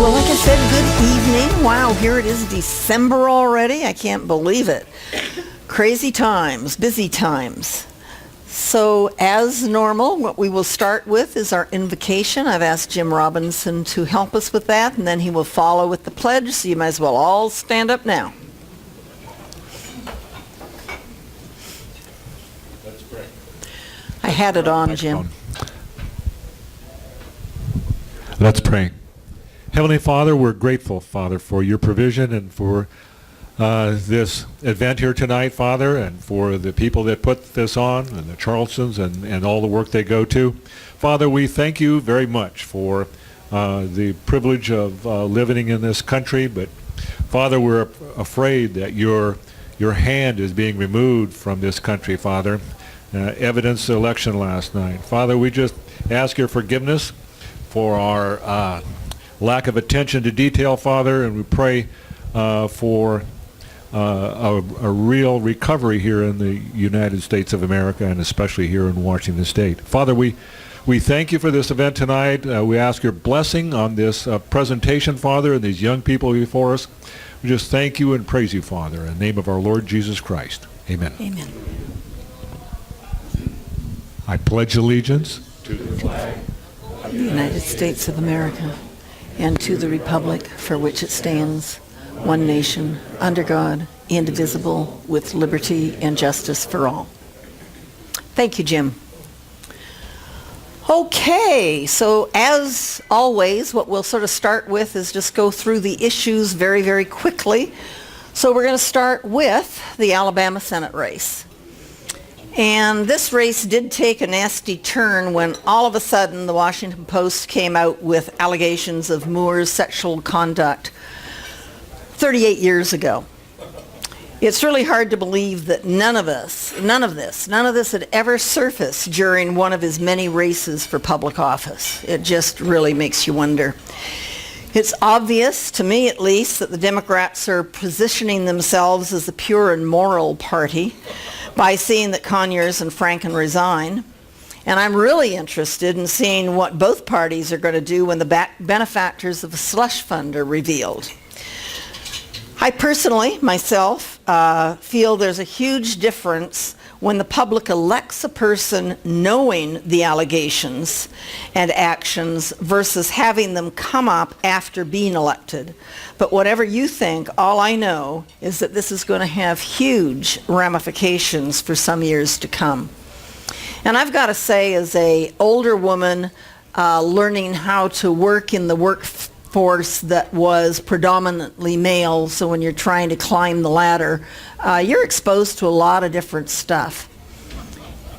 Well, like I said, good evening. Wow, here it is, December already. I can't believe it. Crazy times, busy times. So as normal, what we will start with is our invocation. I've asked Jim Robinson to help us with that, and then he will follow with the pledge, so you might as well all stand up now. Let's pray. I had it on, Jim. Let's pray. Heavenly Father, we're grateful, Father, for your provision and for this event here tonight, Father, and for the people that put this on, and the Charlestons, and all the work they go to. Father, we thank you very much for the privilege of living in this country, but Father, we're afraid that your hand is being removed from this country, Father. Evidence the election last night. Father, we just ask your forgiveness for our lack of attention to detail, Father, and we pray for a real recovery here in the United States of America, and especially here in Washington State. Father, we thank you for this event tonight. We ask your blessing on this presentation, Father, and these young people before us. We just thank you and praise you, Father, in the name of our Lord Jesus Christ. Amen. Amen. I pledge allegiance to the flag of the United States of America and to the republic for which it stands, one nation, under God, indivisible, with liberty and justice for all. Thank you, Jim. Okay, so as always, what we'll sort of start with is just go through the issues very, very quickly. So we're going to start with the Alabama Senate race. And this race did take a nasty turn when all of a sudden the Washington Post came out with allegations of Moore's sexual conduct 38 years ago. It's really hard to believe that none of this had ever surfaced during one of his many races for public office. It just really makes you wonder. It's obvious, to me at least, that the Democrats are positioning themselves as a pure and moral party by seeing that Conyers and Franken resign. And I'm really interested in seeing what both parties are going to do when the benefactors of the slush fund are revealed. I personally, myself, feel there's a huge difference when the public elects a person knowing the allegations and actions versus having them come up after being elected. But whatever you think, all I know is that this is going to have huge ramifications for some years to come. And I've got to say, as an older woman learning how to work in the workforce that was predominantly male, so when you're trying to climb the ladder, you're exposed to a lot of different stuff.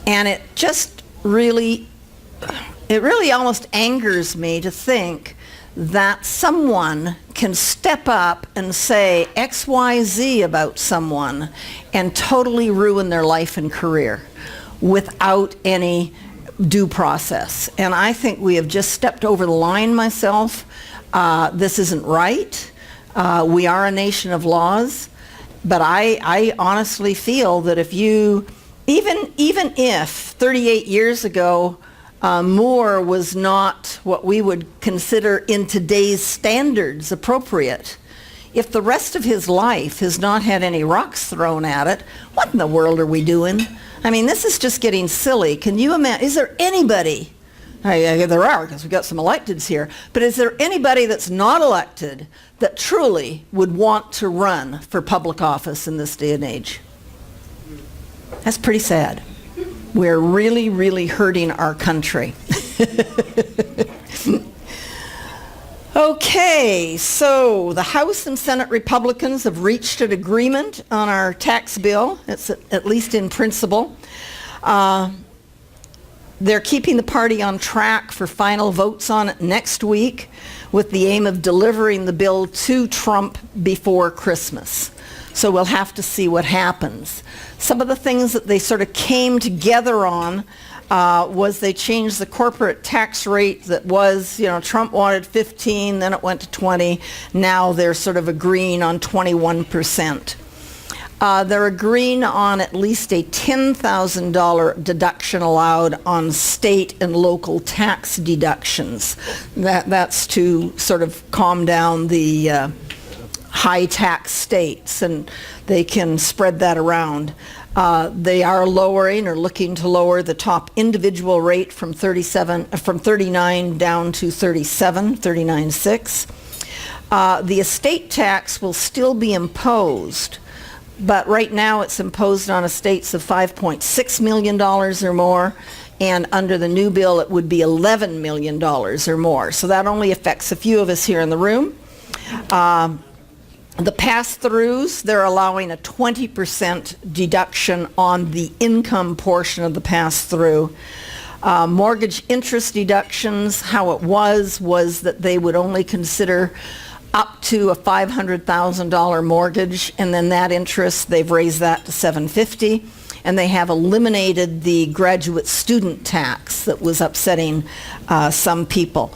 And it just really almost angers me to think that someone can step up and say XYZ about someone and totally ruin their life and career without any due process. And I think we have just stepped over the line myself. This isn't right. We are a nation of laws, but I honestly feel that if you, even if 38 years ago Moore was not what we would consider in today's standards appropriate, if the rest of his life has not had any rocks thrown at it, what in the world are we doing? I mean, this is just getting silly. Can you imagine? Is there anybody, there are because we've got some electeds here, but is there anybody that's not elected that truly would want to run for public office in this day and age? That's pretty sad. We're really, really hurting our country. Okay, so the House and Senate Republicans have reached an agreement on our tax bill. It's at least in principle. They're keeping the party on track for final votes on it next week with the aim of delivering the bill to Trump before Christmas. So we'll have to see what happens. Some of the things that they sort of came together on was they changed the corporate tax rate that was, Trump wanted 15, then it went to 20. Now they're sort of agreeing on 21%. They're agreeing on at least a $10,000 deduction allowed on state and local tax deductions. That's to sort of calm down the high tax states, and they can spread that around. They are lowering or looking to lower the top individual rate from 39 down to 39.6. The estate tax will still be imposed, but right now it's imposed on estates of $5.6 million or more, and under the new bill it would be $11 million or more. So that only affects a few of us here in the room. The pass-throughs, they're allowing a 20% deduction on the income portion of the pass-through. Mortgage interest deductions, how it was that they would only consider up to a $500,000 mortgage, and then that interest, they've raised that to $750,000, and they have eliminated the graduate student tax that was upsetting some people.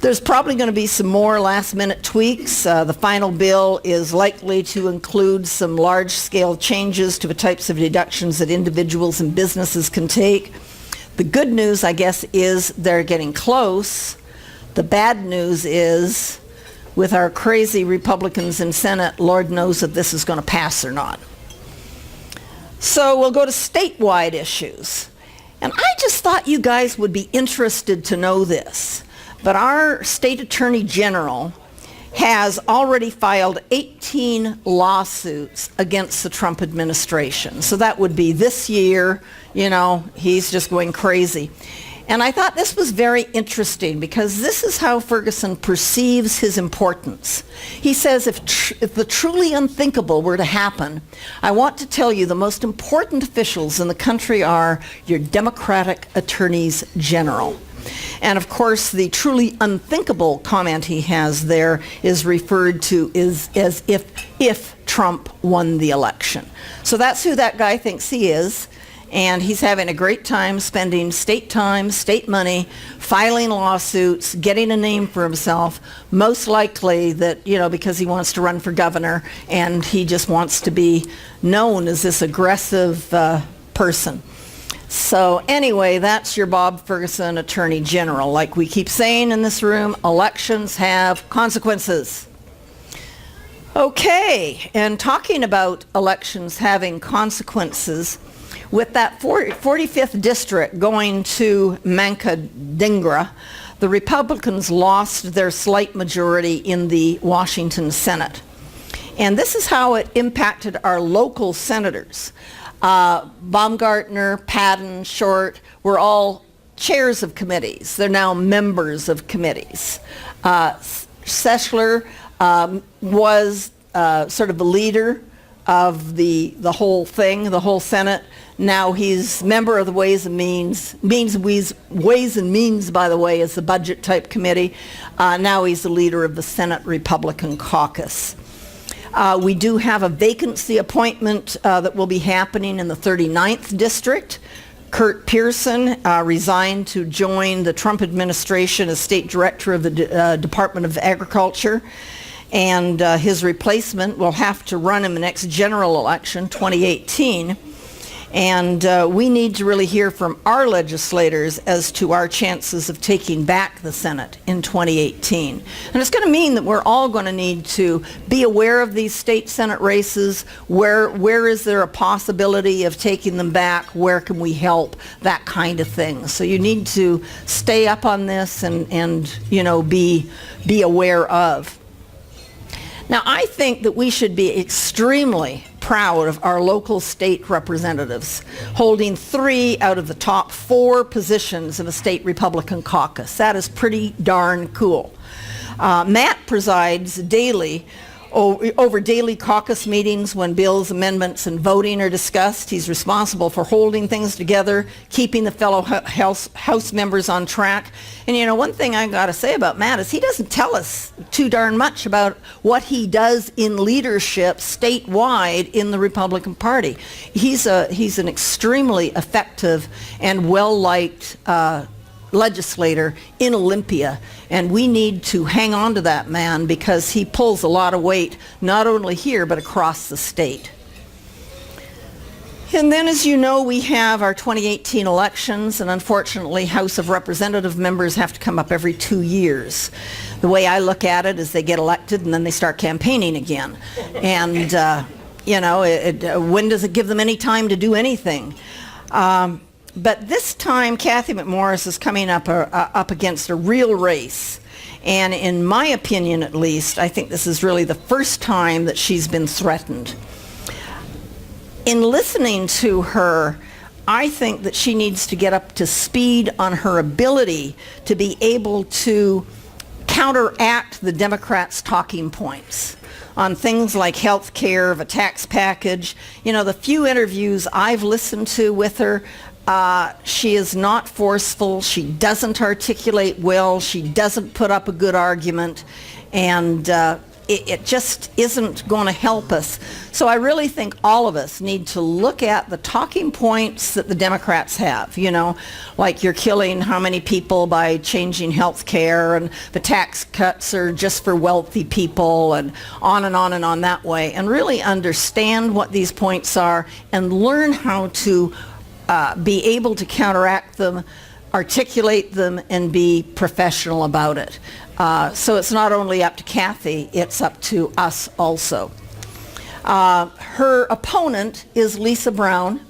There's probably going to be some more last-minute tweaks. The final bill is likely to include some large-scale changes to the types of deductions that individuals and businesses can take. The good news, I guess, is they're getting close. The bad news is, with our crazy Republicans in Senate, Lord knows if this is going to pass or not. So we'll go to statewide issues. And I just thought you guys would be interested to know this. But our state attorney general has already filed 18 lawsuits against the Trump administration. So that would be this year, you know, he's just going crazy. And I thought this was very interesting because this is how Ferguson perceives his importance. He says, if the truly unthinkable were to happen, I want to tell you the most important officials in the country are your Democratic attorneys general. And of course, the truly unthinkable comment he has there is referred to as if Trump won the election. So that's who that guy thinks he is. And he's having a great time spending state time, state money, filing lawsuits, getting a name for himself, most likely that, you know, because he wants to run for governor and he just wants to be known as this aggressive person. So anyway, that's your Bob Ferguson, Attorney General. Like we keep saying in this room, elections have consequences. Okay, and talking about elections having consequences, with that 45th district going to Mankadingra, the Republicans lost their slight majority in the Washington Senate. And this is how it impacted our local senators. Baumgartner, Padden, Short were all chairs of committees. They're now members of committees. Sechler was sort of the leader of the whole thing, the whole Senate. Now he's member of the Ways and Means, by the way, is the budget type committee. Now he's the leader of the Senate Republican caucus. We do have a vacancy appointment that will be happening in the 39th district. Kurt Pearson resigned to join the Trump administration as state director of the Department of Agriculture. And his replacement will have to run in the next general election, 2018. And we need to really hear from our legislators as to our chances of taking back the Senate in 2018. And it's going to mean that we're all going to need to be aware of these state Senate races. Where is there a possibility of taking them back? Where can we help? That kind of thing. So you need to stay up on this and you know, be aware of. Now, I think that we should be extremely proud of our local state representatives holding 3 out of the top 4 positions in the state Republican caucus. That is pretty darn cool. Matt presides daily over daily caucus meetings when bills, amendments, and voting are discussed. He's responsible for holding things together, keeping the fellow House members on track. And you know, one thing I got to say about Matt is he doesn't tell us too darn much about what he does in leadership statewide in the Republican Party. He's an extremely effective and well-liked legislator in Olympia, and we need to hang on to that man because he pulls a lot of weight not only here but across the state. And then, as you know, we have our 2018 elections, and unfortunately, House of Representative members have to come up every 2 years. The way I look at it is they get elected and then they start campaigning again. And, when does it give them any time to do anything? But this time, Kathy McMorris is coming up against a real race. And in my opinion, at least, I think this is really the first time that she's been threatened. In listening to her, I think that she needs to get up to speed on her ability to be able to counteract the Democrats' talking points on things like health care, the tax package. You know, the few interviews I've listened to with her, she is not forceful. She doesn't articulate well. She doesn't put up a good argument. And it just isn't going to help us. So I really think all of us need to look at the talking points that the Democrats have, like you're killing how many people by changing health care, and the tax cuts are just for wealthy people, and on and on and on that way, and really understand what these points are and learn how to be able to counteract them, articulate them, and be professional about it. So it's not only up to Kathy, it's up to us also. Her opponent is Lisa Brown.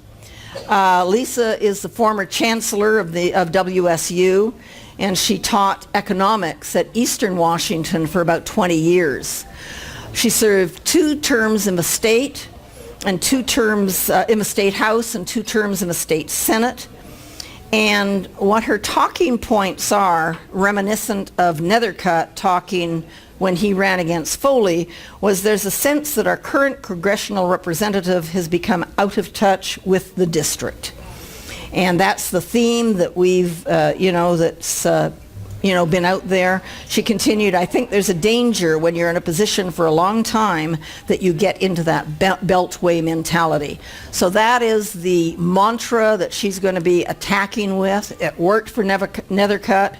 Lisa is the former chancellor of WSU, and she taught economics at Eastern Washington for about 20 years. She served 2 terms in the state, and 2 terms in the state house, and 2 terms in the state senate. And what her talking points are, reminiscent of Nethercutt talking when he ran against Foley, was there's a sense that our current congressional representative has become out of touch with the district. And that's the theme that we've, been out there. She continued, I think there's a danger when you're in a position for a long time that you get into that beltway mentality. So that is the mantra that she's going to be attacking with. It worked for Nethercutt.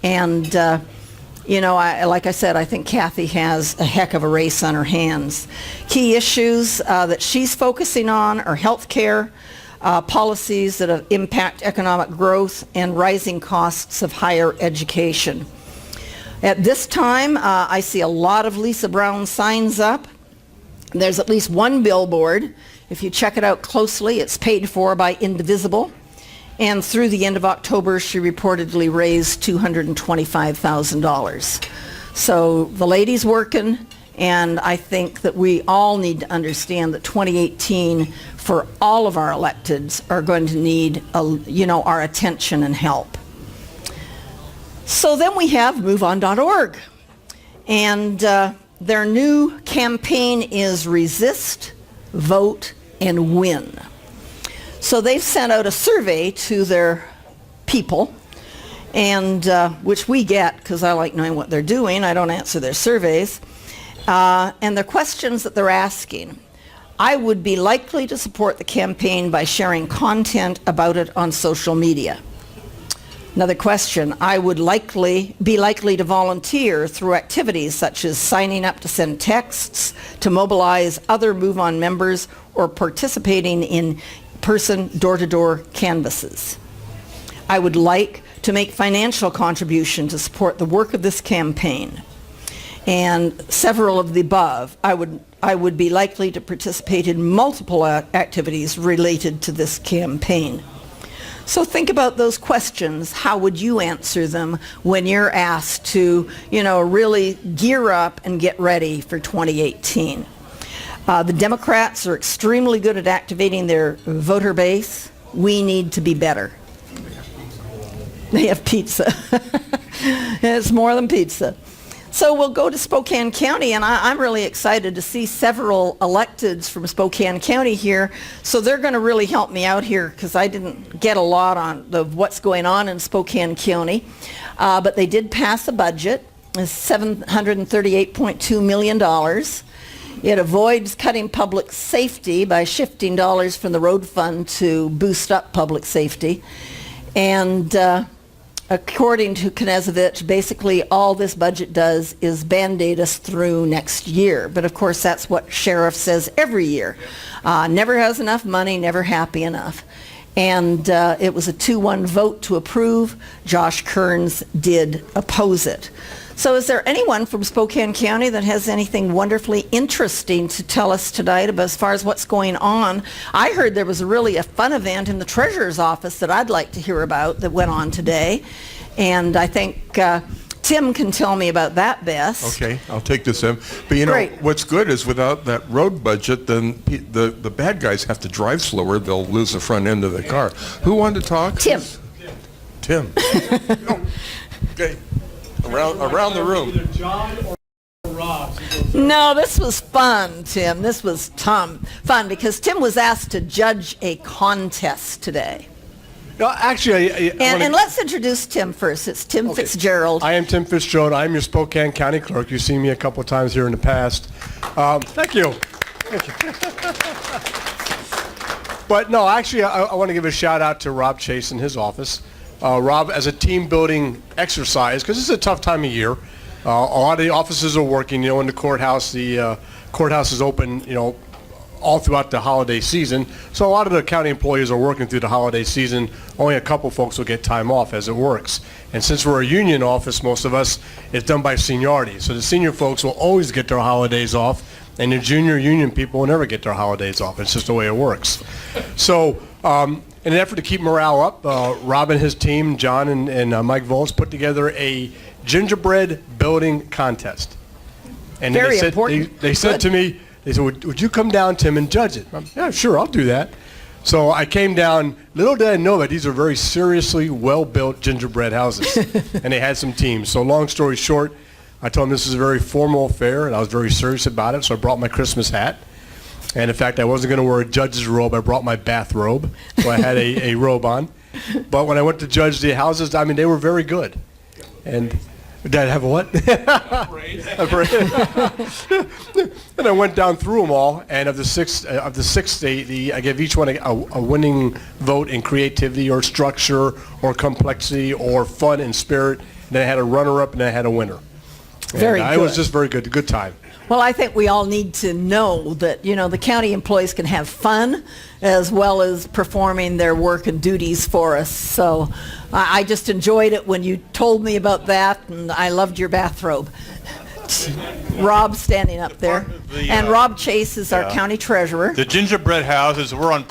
And, like I said, I think Kathy has a heck of a race on her hands. Key issues that she's focusing on are health care, policies that impact economic growth, and rising costs of higher education. At this time, I see a lot of Lisa Brown signs up. There's at least 1 billboard. If you check it out closely, it's paid for by Indivisible. And through the end of October, she reportedly raised $225,000. So the lady's working, and I think that we all need to understand that 2018 for all of our electeds are going to need our attention and help. So then we have MoveOn.org, and their new campaign is Resist, Vote, and Win. So they've sent out a survey to their people, and which we get because I like knowing what they're doing. I don't answer their surveys. And the questions that they're asking: I would be likely to support the campaign by sharing content about it on social media. Another question: I would be likely to volunteer through activities such as signing up to send texts, to mobilize other Move On members, or participating in person door-to-door canvasses. I would like to make financial contribution to support the work of this campaign. And several of the above. I would be likely to participate in multiple activities related to this campaign. So think about those questions. How would you answer them when you're asked to, really gear up and get ready for 2018? The Democrats are extremely good at activating their voter base. We need to be better. They have pizza. It's more than pizza. So we'll go to Spokane County, and I'm really excited to see several electeds from Spokane County here. So they're going to really help me out here because I didn't get a lot on what's going on in Spokane County. But they did pass a budget, $738.2 million. It avoids cutting public safety by shifting dollars from the road fund to boost up public safety. And according to Knezevich, basically all this budget does is Band-Aid us through next year. But of course, that's what Sheriff says every year. Never has enough money, never happy enough. And it was a 2-1 vote to approve. Josh Kearns did oppose it. So is there anyone from Spokane County that has anything wonderfully interesting to tell us tonight about as far as what's going on? I heard there was really a fun event in the treasurer's office that I'd like to hear about that went on today. And I think Tim can tell me about that best. Okay, I'll take this in. But you know, Great. what's good is without that road budget, then the bad guys have to drive slower. They'll lose the front end of the car. Who wanted to talk? Tim. Tim. No. Okay. Around the room. Either John or Rob. No, this was fun, Tim. This was fun because Tim was asked to judge a contest today. No, actually, And let's introduce Tim first. It's Tim Fitzgerald. I am Tim Fitzgerald. I'm your Spokane County Clerk. You've seen me a couple of times here in the past. Thank you. But no, actually, I want to give a shout out to Rob Chase in his office. Rob, as a team building exercise, because it's a tough time of year. A lot of the offices are working, in the courthouse. The courthouse is open, all throughout the holiday season. So a lot of the county employees are working through the holiday season. Only a couple folks will get time off as it works. And since we're a union office, most of us, it's done by seniority. So the senior folks will always get their holidays off, and the junior union people will never get their holidays off. It's just the way it works. So in an effort to keep morale up, Rob and his team, John and Mike Voles, put together a gingerbread building contest. And Very important. They said to me, they said, would you come down, Tim, and judge it? Yeah, sure, I'll do that. So I came down. Little did I know that these are very seriously well-built gingerbread houses. And they had some teams. So long story short, I told them this is a very formal affair, and I was very serious about it, so I brought my Christmas hat. And in fact, I wasn't going to wear a judge's robe. I brought my bathrobe, so I had a robe on. But when I went to judge the houses, I mean, they were very good. And did I have a what? A parade. And I went down through them all, and of the six, I gave each one a winning vote in creativity or structure or complexity or fun and spirit. And then I had a runner-up, and then I had a winner. Very and good. It was just very good. A good time. Well, I think we all need to know that, the county employees can have fun as well as performing their work and duties for us. So I just enjoyed it when you told me about that, and I loved your bathrobe. Rob standing up there. And Rob Chase is our county treasurer. The gingerbread houses, we're on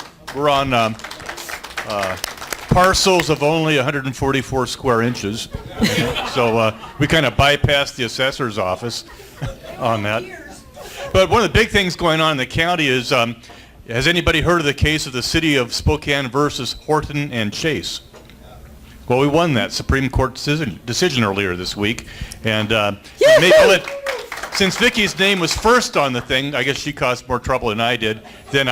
parcels of only 144 square inches. So we kind of bypassed the assessor's office on that. But one of the big things going on in the county is, has anybody heard of the case of the city of Spokane versus Horton and Chase? Well, we won that Supreme Court decision earlier this week. And since Vicky's name was first on the thing, I guess she caused more trouble than I did, then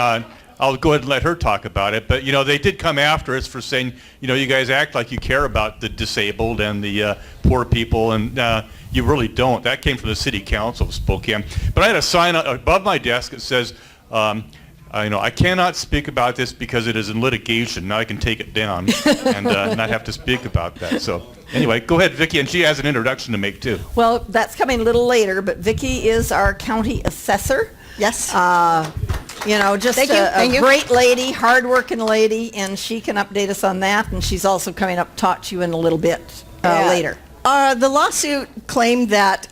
I'll go ahead and let her talk about it. But, they did come after us for saying, you guys act like you care about the disabled and the poor people, and you really don't. That came from the city council of Spokane. But I had a sign above my desk that says, I cannot speak about this because it is in litigation. Now I can take it down and not have to speak about that. So anyway, go ahead, Vicki, and she has an introduction to make too. Well, that's coming a little later, but Vicki is our county assessor. Yes. Just Thank you. Great lady, hardworking lady, and she can update us on that. And she's also coming up to talk to you in a little bit later. The lawsuit claimed that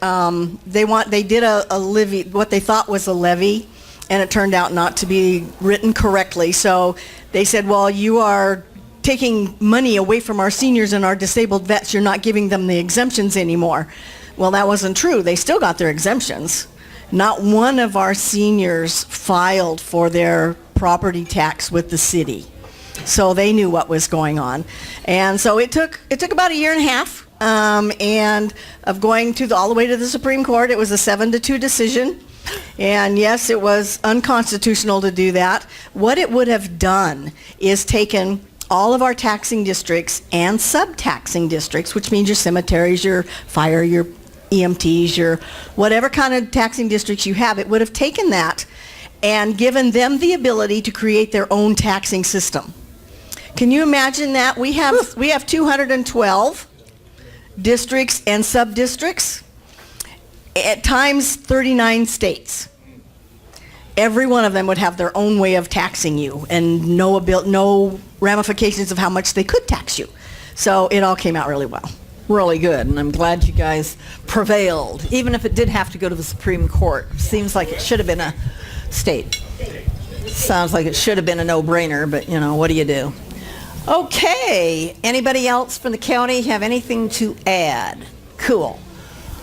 they did a levy, what they thought was a levy, and it turned out not to be written correctly. So they said, well, you are taking money away from our seniors and our disabled vets. You're not giving them the exemptions anymore. Well, that wasn't true. They still got their exemptions. Not one of our seniors filed for their property tax with the city. So they knew what was going on. And so it took about a year and a half, and of going all the way to the Supreme Court. It was a 7-2 decision. And yes, it was unconstitutional to do that. What it would have done is taken all of our taxing districts and sub-taxing districts, which means your cemeteries, your fire, your EMTs, your whatever kind of taxing districts you have, it would have taken that and given them the ability to create their own taxing system. Can you imagine that? We have 212 districts and sub-districts, at times 39 states. Every one of them would have their own way of taxing you and no ramifications of how much they could tax you. So it all came out really well. Really good, and I'm glad you guys prevailed, even if it did have to go to the Supreme Court. Seems like it should have been a state. Sounds like it should have been a no-brainer, but you know, what do you do? Okay, anybody else from the county have anything to add? Cool.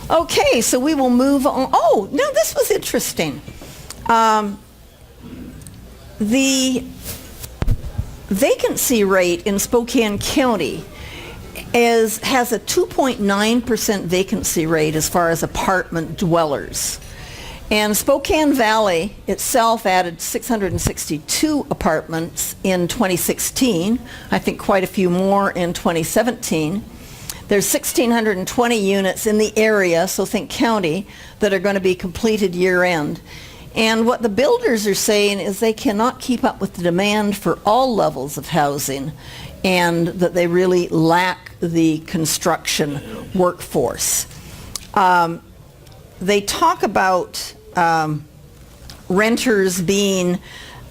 Okay, so we will move on. Oh, now this was interesting. The vacancy rate in Spokane County has a 2.9% vacancy rate as far as apartment dwellers. And Spokane Valley itself added 662 apartments in 2016. I think quite a few more in 2017. There's 1,620 units in the area, so think county, that are going to be completed year end. And what the builders are saying is they cannot keep up with the demand for all levels of housing, and that they really lack the construction workforce. They talk about renters being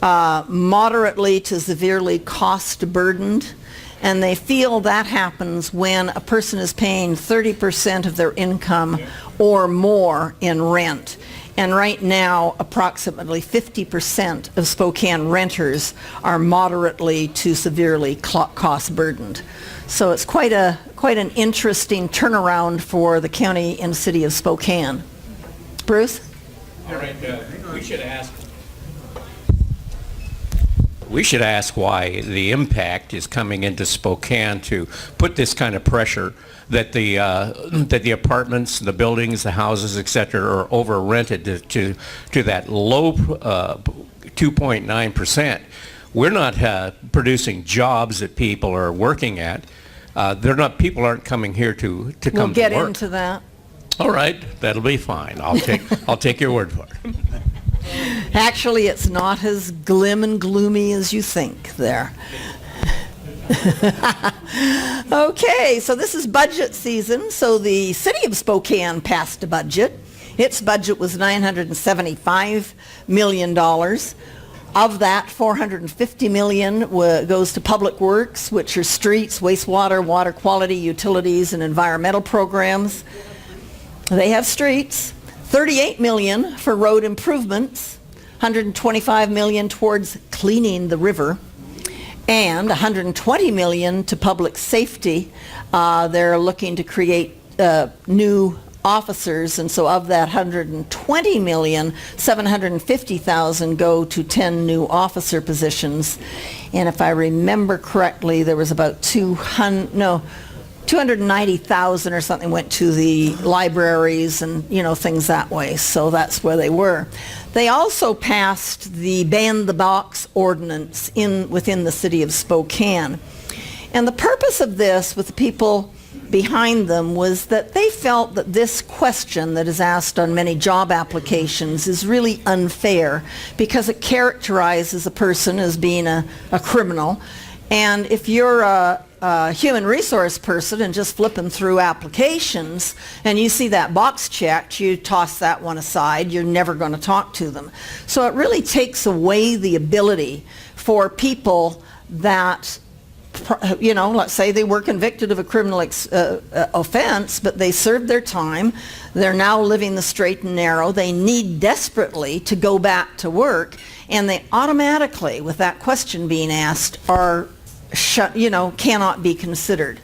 moderately to severely cost burdened, and they feel that happens when a person is paying 30% of their income or more in rent. And right now, approximately 50% of Spokane renters are moderately to severely cost burdened. So it's quite an interesting turnaround for the county and city of Spokane. Bruce? All right, we should ask why the impact is coming into Spokane to put this kind of pressure that the apartments, the buildings, the houses, etc., are over rented to that low 2.9%. We're not producing jobs that people are working at. People aren't coming here to come to work. We'll get into that. All right, that'll be fine. I'll take your word for it. Actually, it's not as glim and gloomy as you think there. Okay, so this is budget season. So the city of Spokane passed a budget. Its budget was $975 million. Of that, $450 million goes to public works, which are streets, wastewater, water quality, utilities, and environmental programs. They have streets. $38 million for road improvements, $125 million towards cleaning the river, and $120 million to public safety. They're looking to create new officers, and so of that $120 million, $750,000 go to 10 new officer positions. And if I remember correctly, there was about 290,000 or something went to the libraries and, things that way. So that's where they were. They also passed the Ban the Box ordinance within the city of Spokane. And the purpose of this, with the people behind them, was that they felt that this question that is asked on many job applications is really unfair because it characterizes a person as being a criminal. And if you're a human resource person and just flipping through applications and you see that box checked, you toss that one aside. You're never going to talk to them. So it really takes away the ability for people that, let's say they were convicted of a criminal offense, but they served their time. They're now living the straight and narrow. They need desperately to go back to work, and they automatically, with that question being asked, are cannot be considered.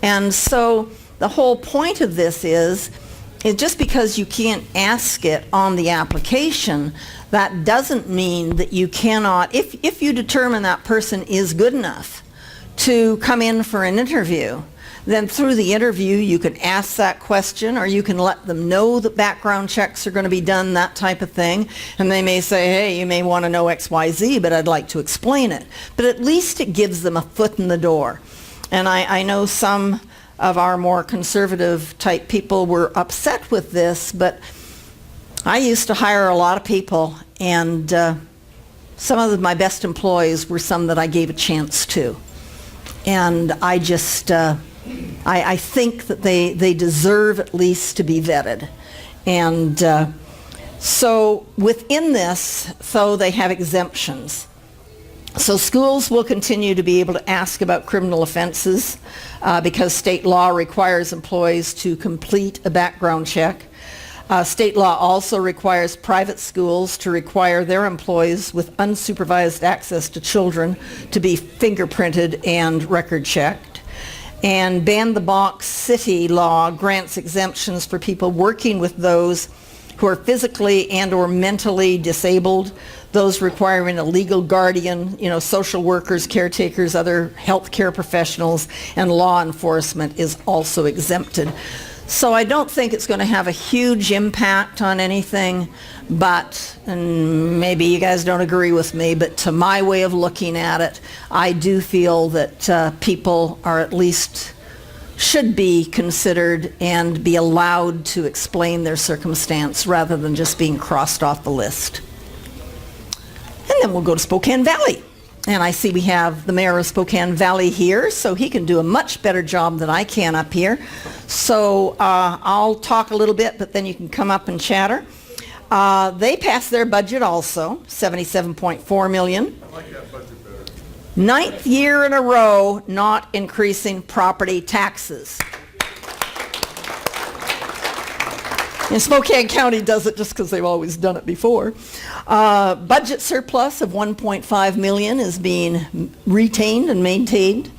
And so the whole point of this is just because you can't ask it on the application, that doesn't mean that you cannot, if you determine that person is good enough to come in for an interview, then through the interview you can ask that question, or you can let them know that background checks are going to be done, that type of thing. And they may say, hey, you may want to know XYZ, but I'd like to explain it. But at least it gives them a foot in the door. And I know some of our more conservative type people were upset with this, but I used to hire a lot of people, and some of my best employees were some that I gave a chance to. And I just I think that they deserve at least to be vetted. And so within this, though, they have exemptions. So schools will continue to be able to ask about criminal offenses because state law requires employees to complete a background check. State law also requires private schools to require their employees with unsupervised access to children to be fingerprinted and record checked. And ban-the-box city law grants exemptions for people working with those who are physically and or mentally disabled, those requiring a legal guardian, social workers, caretakers, other healthcare professionals, and law enforcement is also exempted. So I don't think it's going to have a huge impact on anything, but, and maybe you guys don't agree with me, but to my way of looking at it, I do feel that people are at least should be considered and be allowed to explain their circumstance rather than just being crossed off the list. And then we'll go to Spokane Valley. And I see we have the mayor of Spokane Valley here, so he can do a much better job than I can up here. So I'll talk a little bit, but then you can come up and chatter. They passed their budget also, $77.4 million. I like that budget better. 9th year in a row not increasing property taxes. And Spokane County does it just because they've always done it before. Budget surplus of $1.5 million is being retained and maintained.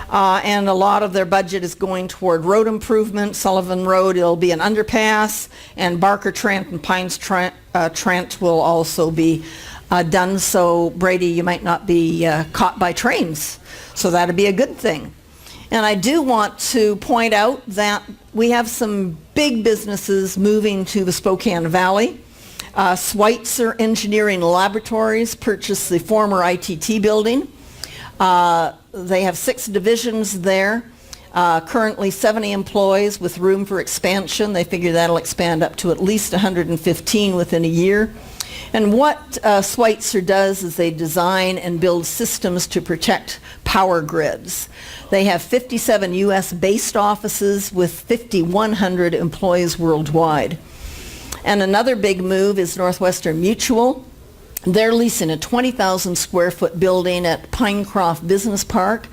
And a lot of their budget is going toward road improvement. Sullivan Road, it'll be an underpass, and Barker Trent and Pines Trent will also be done. So Brady, you might not be caught by trains. So that'd be a good thing. And I do want to point out that we have some big businesses moving to the Spokane Valley. Schweitzer Engineering Laboratories purchased the former ITT building. They have 6 divisions there. Currently 70 employees with room for expansion. They figure that'll expand up to at least 115 within a year. And what Schweitzer does is they design and build systems to protect power grids. They have 57 U.S.-based offices with 5,100 employees worldwide. And another big move is Northwestern Mutual. They're leasing a 20,000 square foot building at Pinecroft Business Park.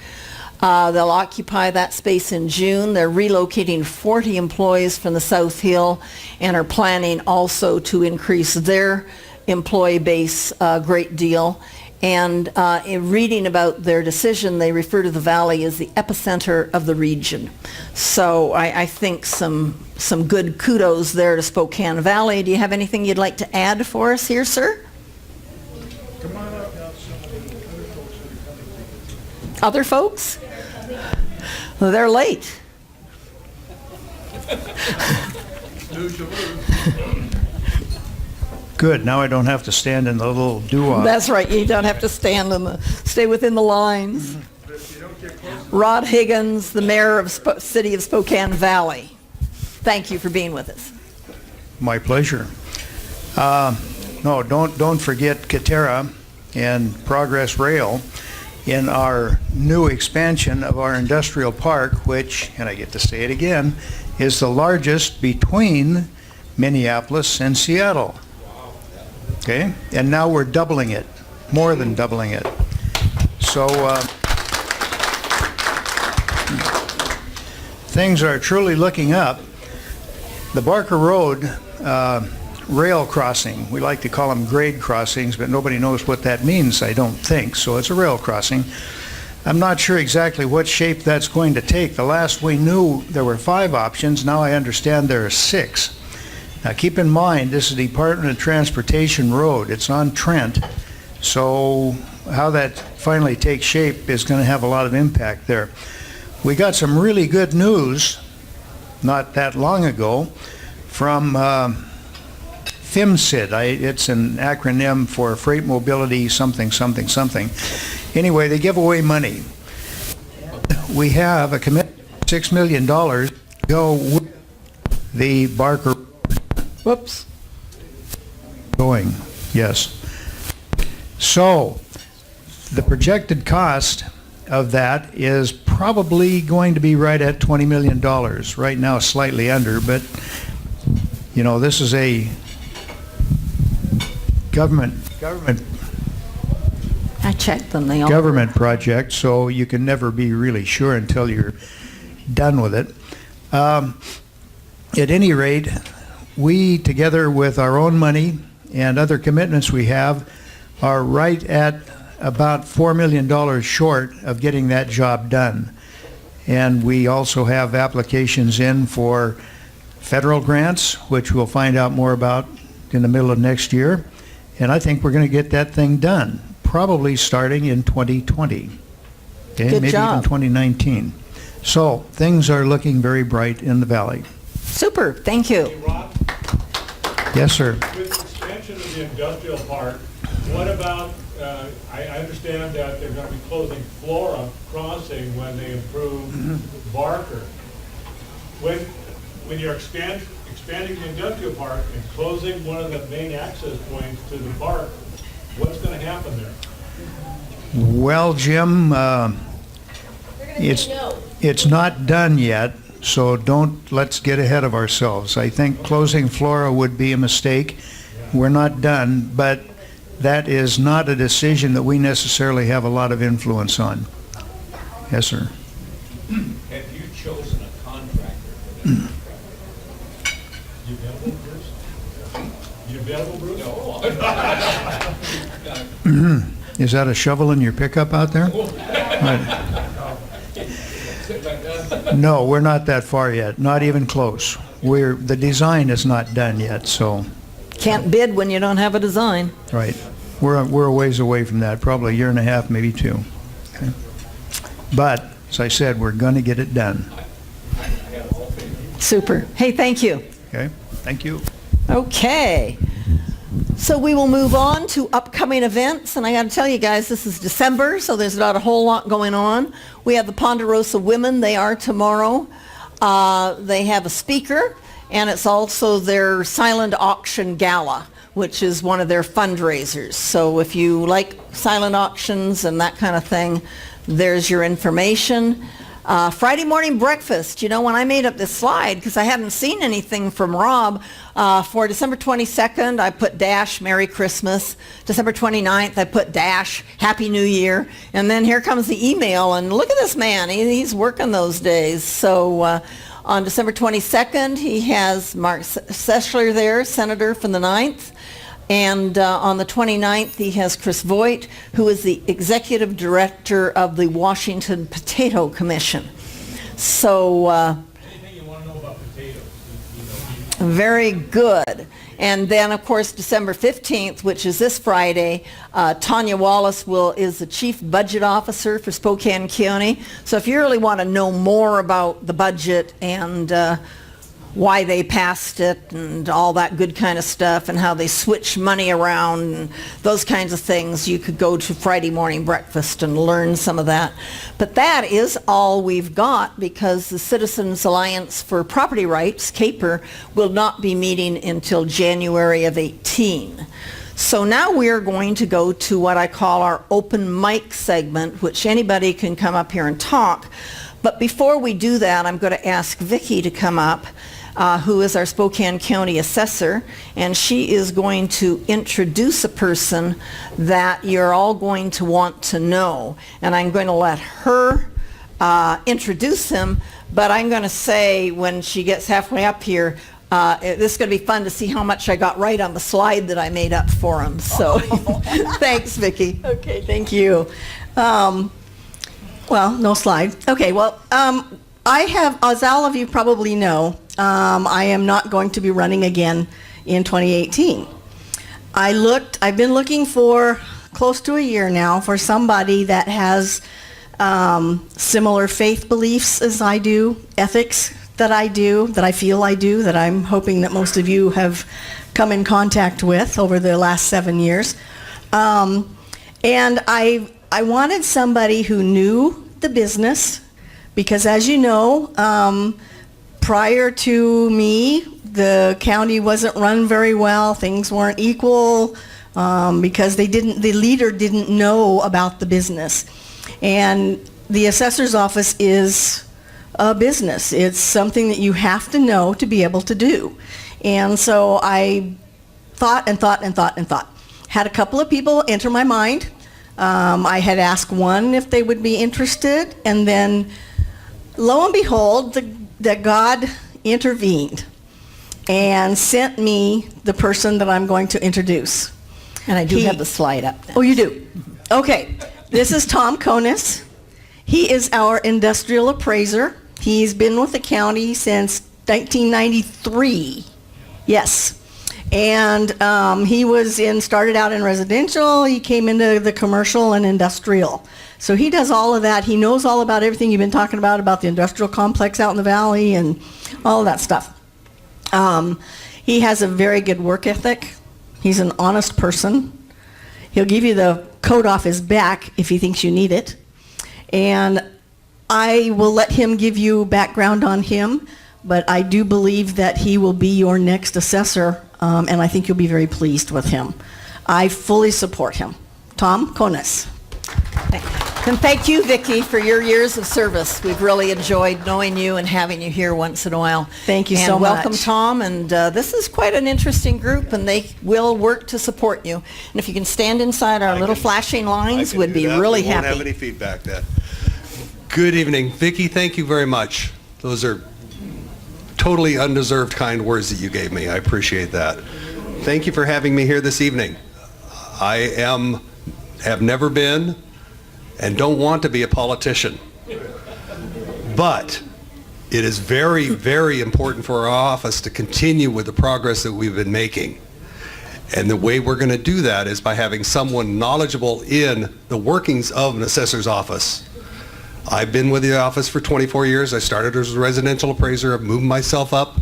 They'll occupy that space in June. They're relocating 40 employees from the South Hill and are planning also to increase their employee base a great deal. And in reading about their decision, they refer to the valley as the epicenter of the region. So I think some good kudos there to Spokane Valley. Do you have anything you'd like to add for us here, sir? Come on up. Other folks? Well, they're late. Snooze, you lose. Good, now I don't have to stand in the little doo-wop. That's right. You don't have to stand in stay within the lines. But if you don't get close, Rod Higgins, the mayor of City of Spokane Valley. Thank you for being with us. My pleasure. No, don't forget Katera and Progress Rail in our new expansion of our industrial park, which, and I get to say it again, is the largest between Minneapolis and Seattle. Okay, and now we're doubling it, more than doubling it. So things are truly looking up. The Barker Road rail crossing, we like to call them grade crossings, but nobody knows what that means, I don't think. So it's a rail crossing. I'm not sure exactly what shape that's going to take. The last we knew there were 5 options. Now I understand there are 6. Now keep in mind, this is the Department of Transportation road. It's on Trent. So how that finally takes shape is going to have a lot of impact there. We got some really good news not that long ago from FMCID. It's an acronym for Freight Mobility something, something, something. Anyway, they give away money. We have a commitment of $6 million to go with the Barker. Whoops. Going, yes. So the projected cost of that is probably going to be right at $20 million. Right now, slightly under, but, you know, this is a government I checked them. They all government project, so you can never be really sure until you're done with it. At any rate, we, together with our own money and other commitments we have, are right at about $4 million short of getting that job done. And we also have applications in for federal grants, which we'll find out more about in the middle of next year. And I think we're going to get that thing done, probably starting in 2020. Okay, Good maybe job. even 2019. So things are looking very bright in the valley. super. Thank you. Rob, Yes, sir. with expansion of the industrial park, what about, I understand that they're going to be closing Flora Crossing when they improve Barker. When you're expanding the industrial park and closing one of the main access points to the park, what's going to happen there? Well, Jim, it's not done yet, so let's get ahead of ourselves. I think closing Flora would be a mistake. We're not done, but that is not a decision that we necessarily have a lot of influence on. Yes, sir. Have you chosen a contractor for this? You available, Bruce? You available, Bruce? Is that a shovel in your pickup out there? Right. No, we're not that far yet, not even close. The design is not done yet, so, Can't bid when you don't have a design. right. We're a ways away from that, probably a year and a half, maybe two. Okay. But, as I said, we're going to get it done. Super. Hey, thank you. Okay? Thank you. Okay. So we will move on to upcoming events, and I got to tell you guys, this is December, so there's not a whole lot going on. We have the Ponderosa Women. They are tomorrow. They have a speaker, and it's also their silent auction gala, which is one of their fundraisers. So if you like silent auctions and that kind of thing, there's your information. Friday morning breakfast. You know, when I made up this slide, because I hadn't seen anything from Rob, for December 22nd, I put dash Merry Christmas. December 29th, I put dash Happy New Year. And then here comes the email, and look at this man. He's working those days. So on December 22nd, he has Mark Seschler there, senator from the 9th. And on the 29th, he has Chris Voigt, who is the executive director of the Washington Potato Commission. So Anything you want to know about potatoes? very good. And then, of course, December 15th, which is this Friday, Tanya Wallace is the chief budget officer for Spokane County. So if you really want to know more about the budget and why they passed it and all that good kind of stuff and how they switch money around and those kinds of things, you could go to Friday morning breakfast and learn some of that. But that is all we've got, because the Citizens Alliance for Property Rights, CAPR, will not be meeting until January of 18. So now we're going to go to what I call our open mic segment, which anybody can come up here and talk. But before we do that, I'm going to ask Vicki to come up, who is our Spokane County Assessor, and she is going to introduce a person that you're all going to want to know. And I'm going to let her introduce him, but I'm going to say when she gets halfway up here, this is going to be fun to see how much I got right on the slide that I made up for him. So thanks, Vicki. Okay, thank you. Well, no slide. Okay, well, I have, as all of you probably know, I am not going to be running again in 2018. I've been looking for close to a year now for somebody that has similar faith beliefs as I do, ethics that I do, that I feel I do, that I'm hoping that most of you have come in contact with over the last 7 years. And I wanted somebody who knew the business, because as you know, prior to me, the county wasn't run very well. Things weren't equal because the leader didn't know about the business. And the assessor's office is a business. It's something that you have to know to be able to do. And so I thought and thought and thought and thought. Had a couple of people enter my mind. I had asked one if they would be interested, and then lo and behold, that God intervened and sent me the person that I'm going to introduce. And I do have the slide up. Oh, you do? Okay. This is Tom Konis. He is our industrial appraiser. He's been with the county since 1993. Yes. And he started out in residential. He came into the commercial and industrial. So he does all of that. He knows all about everything you've been talking about the industrial complex out in the valley and all of that stuff. He has a very good work ethic. He's an honest person. He'll give you the coat off his back if he thinks you need it. And I will let him give you background on him, but I do believe that he will be your next assessor, and I think you'll be very pleased with him. I fully support him. Tom Konis. And thank you, Vicki, for your years of service. We've really enjoyed knowing you and having you here once in a while. Thank you and so much. welcome, Tom. And this is quite an interesting group, and they will work to support you. And if you can stand inside our little flashing lines, we'd be really We won't happy. have any feedback then. Good evening. Vicki, thank you very much. Those are totally undeserved kind words that you gave me. I appreciate that. Thank you for having me here this evening. I have never been and don't want to be a politician. But it is very, very important for our office to continue with the progress that we've been making. And the way we're going to do that is by having someone knowledgeable in the workings of an assessor's office. I've been with the office for 24 years. I started as a residential appraiser. I've moved myself up,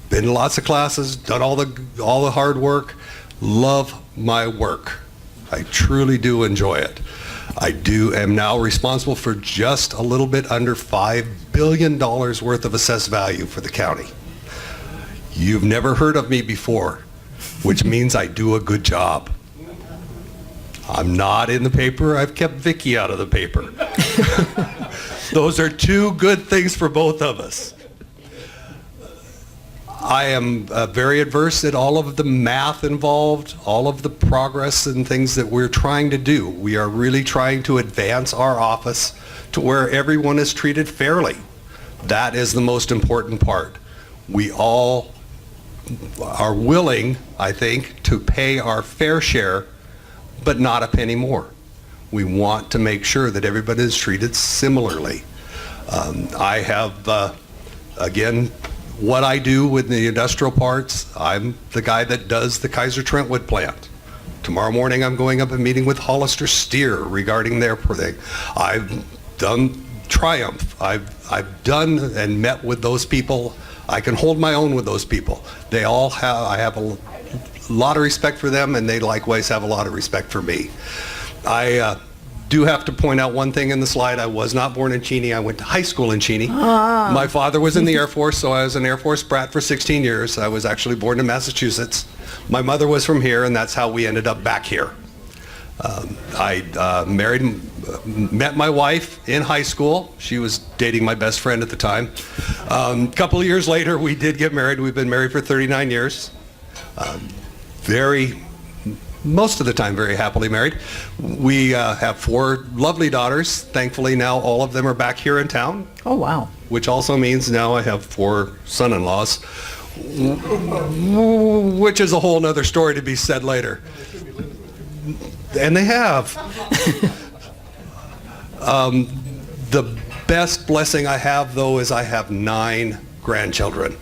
been to lots of classes, done all the hard work, love my work. I truly do enjoy it. I am now responsible for just a little bit under $5 billion worth of assessed value for the county. You've never heard of me before, which means I do a good job. I'm not in the paper. I've kept Vicki out of the paper. Those are two good things for both of us. I am very adverse at all of the math involved, all of the progress and things that we're trying to do. We are really trying to advance our office to where everyone is treated fairly. That is the most important part. We all are willing, I think, to pay our fair share, but not a penny more. We want to make sure that everybody is treated similarly. I have, again, what I do with the industrial parts, I'm the guy that does the Kaiser Trentwood plant. Tomorrow morning I'm going up and meeting with Hollister Steer regarding their thing. I've done Triumph. I've done and met with those people. I can hold my own with those people. They all have, I have a lot of respect for them, and they likewise have a lot of respect for me. I do have to point out one thing in the slide. I was not born in Cheney. I went to high school in Cheney. My father was in the Air Force, so I was an Air Force brat for 16 years. I was actually born in Massachusetts. My mother was from here, and that's how we ended up back here. I met my wife in high school. She was dating my best friend at the time. A couple of years later, we did get married. We've been married for 39 years. Most of the time, very happily married. We have 4 lovely daughters. Thankfully, now all of them are back here in town. Oh, wow. Which also means now I have 4 son-in-laws, which is a whole nother story to be said later. And they have. The best blessing I have, though, is I have 9 grandchildren.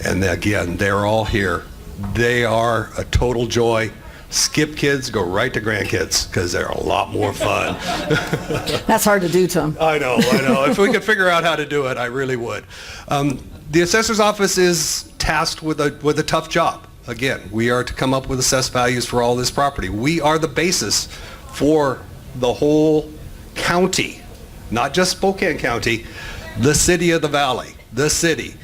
And again, they're all here. They are a total joy. Skip kids, go right to grandkids, because they're a lot more fun. That's hard to do, Tom. I know. If we could figure out how to do it, I really would. The assessor's office is tasked with a tough job. Again, we are to come up with assessed values for all this property. We are the basis for the whole county, not just Spokane County, the city of the valley, the city,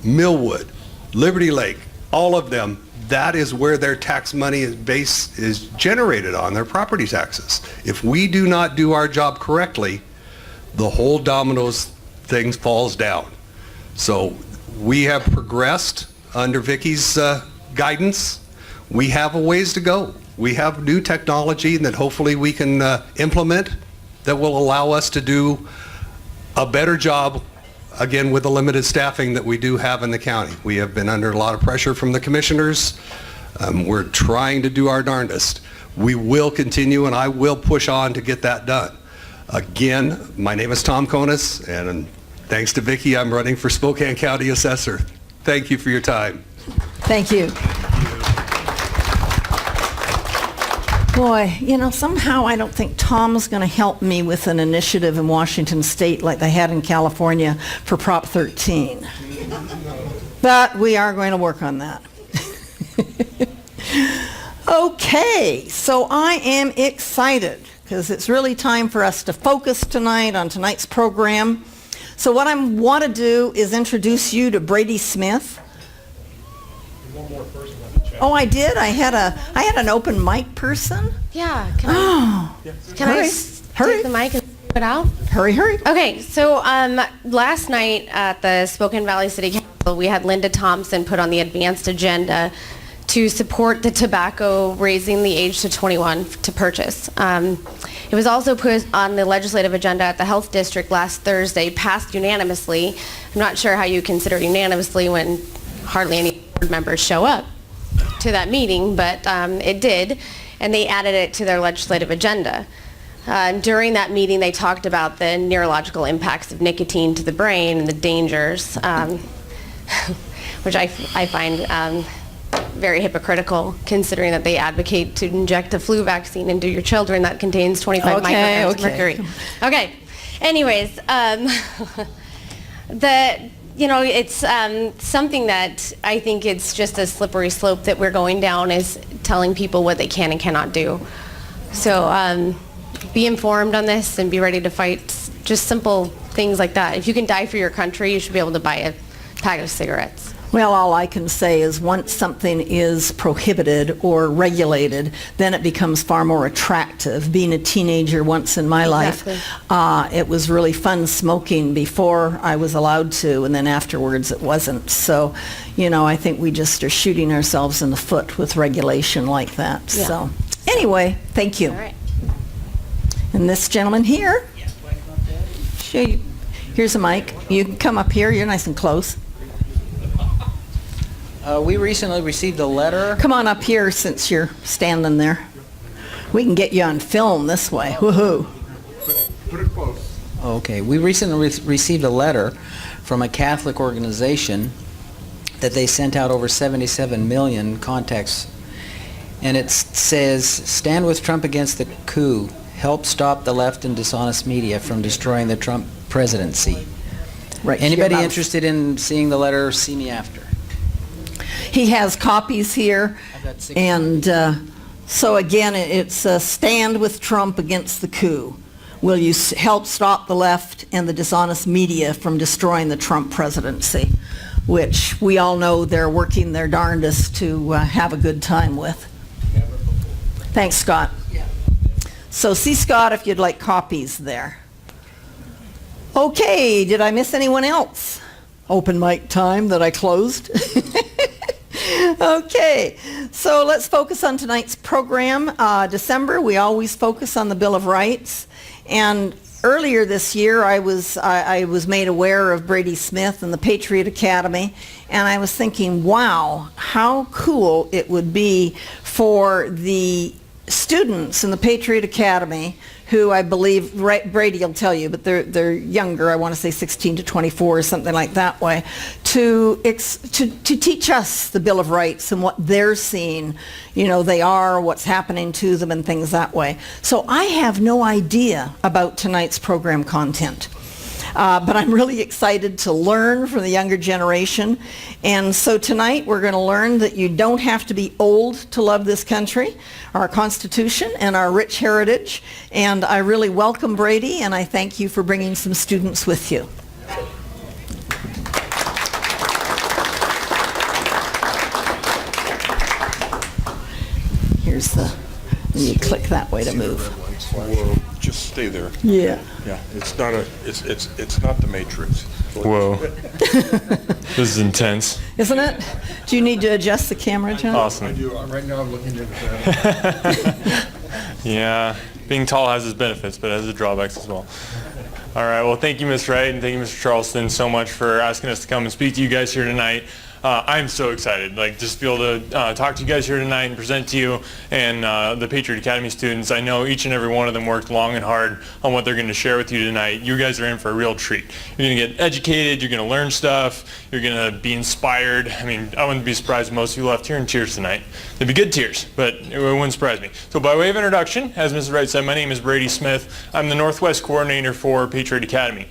Millwood, Liberty Lake, all of them that is where their tax money is generated on, their property taxes. If we do not do our job correctly, the whole dominoes thing falls down. So we have progressed under Vicky's guidance. We have a ways to go. We have new technology that hopefully we can implement that will allow us to do a better job, again, with the limited staffing that we do have in the county. We have been under a lot of pressure from the commissioners. We're trying to do our darndest. We will continue, and I will push on to get that done. Again, my name is Tom Konis, and thanks to Vicki, I'm running for Spokane County Assessor. Thank you for your time. Thank you. Boy, you know, somehow I don't think Tom's going to help me with an initiative in Washington State like they had in California for Prop 13. But we are going to work on that. Okay, so I am excited because it's really time for us to focus tonight on tonight's program. So what I want to do is introduce you to Brady Smith. Oh, I did? I had an open mic person? Yeah. Can I take the mic and put it out? Hurry. Okay, so last night at the Spokane Valley City Council, we had Linda Thompson put on the advanced agenda to support the tobacco raising the age to 21 to purchase. It was also put on the legislative agenda at the Health District last Thursday, passed unanimously. I'm not sure how you consider unanimously when hardly any board members show up to that meeting, but it did, and they added it to their legislative agenda. During that meeting, they talked about the neurological impacts of nicotine to the brain and the dangers, which I find very hypocritical, considering that they advocate to inject a flu vaccine into your children that contains 25 micrograms of mercury. Okay. Anyways, it's something that I think it's just a slippery slope that we're going down, is telling people what they can and cannot do. So be informed on this and be ready to fight. Just simple things like that. If you can die for your country, you should be able to buy a pack of cigarettes. Well, all I can say is once something is prohibited or regulated, then it becomes far more attractive. Being a teenager once in my life, it was really fun smoking before I was allowed to, and then afterwards it wasn't. So, you know, I think we just are shooting ourselves in the foot with regulation like that. Yeah. So, anyway, thank you. All right. And this gentleman here, here's a mic. You can come up here. You're nice and close. We recently received a letter. Come on up here since you're standing there. We can get you on film this way. Woohoo. Put it close. Okay, we recently received a letter from a Catholic organization that they sent out over 77 million contacts. And it says, "Stand with Trump against the coup. Help stop the left and dishonest media from destroying the Trump presidency." Right. Anybody interested in seeing the letter, see me after. He has copies here, I've got 6. and so again, it's stand with Trump against the coup. Will you help stop the left and the dishonest media from destroying the Trump presidency, which we all know they're working their darndest to have a good time with. Thanks, Scott. So see Scott if you'd like copies there. Okay, did I miss anyone else? Open mic time that I closed. Okay, so let's focus on tonight's program. December, we always focus on the Bill of Rights. And earlier this year, I was made aware of Brady Smith and the Patriot Academy, and I was thinking, wow, how cool it would be for the students in the Patriot Academy, who I believe, Brady will tell you, but they're younger, I want to say 16 to 24 or something like that way, to teach us the Bill of Rights and what they're seeing, you know, they are, what's happening to them and things that way. So I have no idea about tonight's program content. But I'm really excited to learn from the younger generation. And so tonight we're going to learn that you don't have to be old to love this country, our Constitution, and our rich heritage. And I really welcome Brady, and I thank you for bringing some students with you. here's the, and you click that way to move. Whoa, just stay there. Yeah. Yeah, it's not the Matrix. Whoa. This is intense. Isn't it? Do you need to adjust the camera, John? Awesome. Right now I'm looking at that. Yeah, being tall has its benefits, but it has its drawbacks as well. All right, well, thank you, Ms. Wright, and thank you, Mr. Charleston, so much for asking us to come and speak to you guys here tonight. I'm so excited, just to be able to talk to you guys here tonight and present to you and the Patriot Academy students. I know each and every one of them worked long and hard on what they're going to share with you tonight. You guys are in for a real treat. You're going to get educated, you're going to learn stuff, you're going to be inspired. I mean, I wouldn't be surprised if most of you left here in tears tonight. They'd be good tears, but it wouldn't surprise me. So by way of introduction, as Mrs. Wright said, my name is Brady Smith. I'm the Northwest Coordinator for Patriot Academy.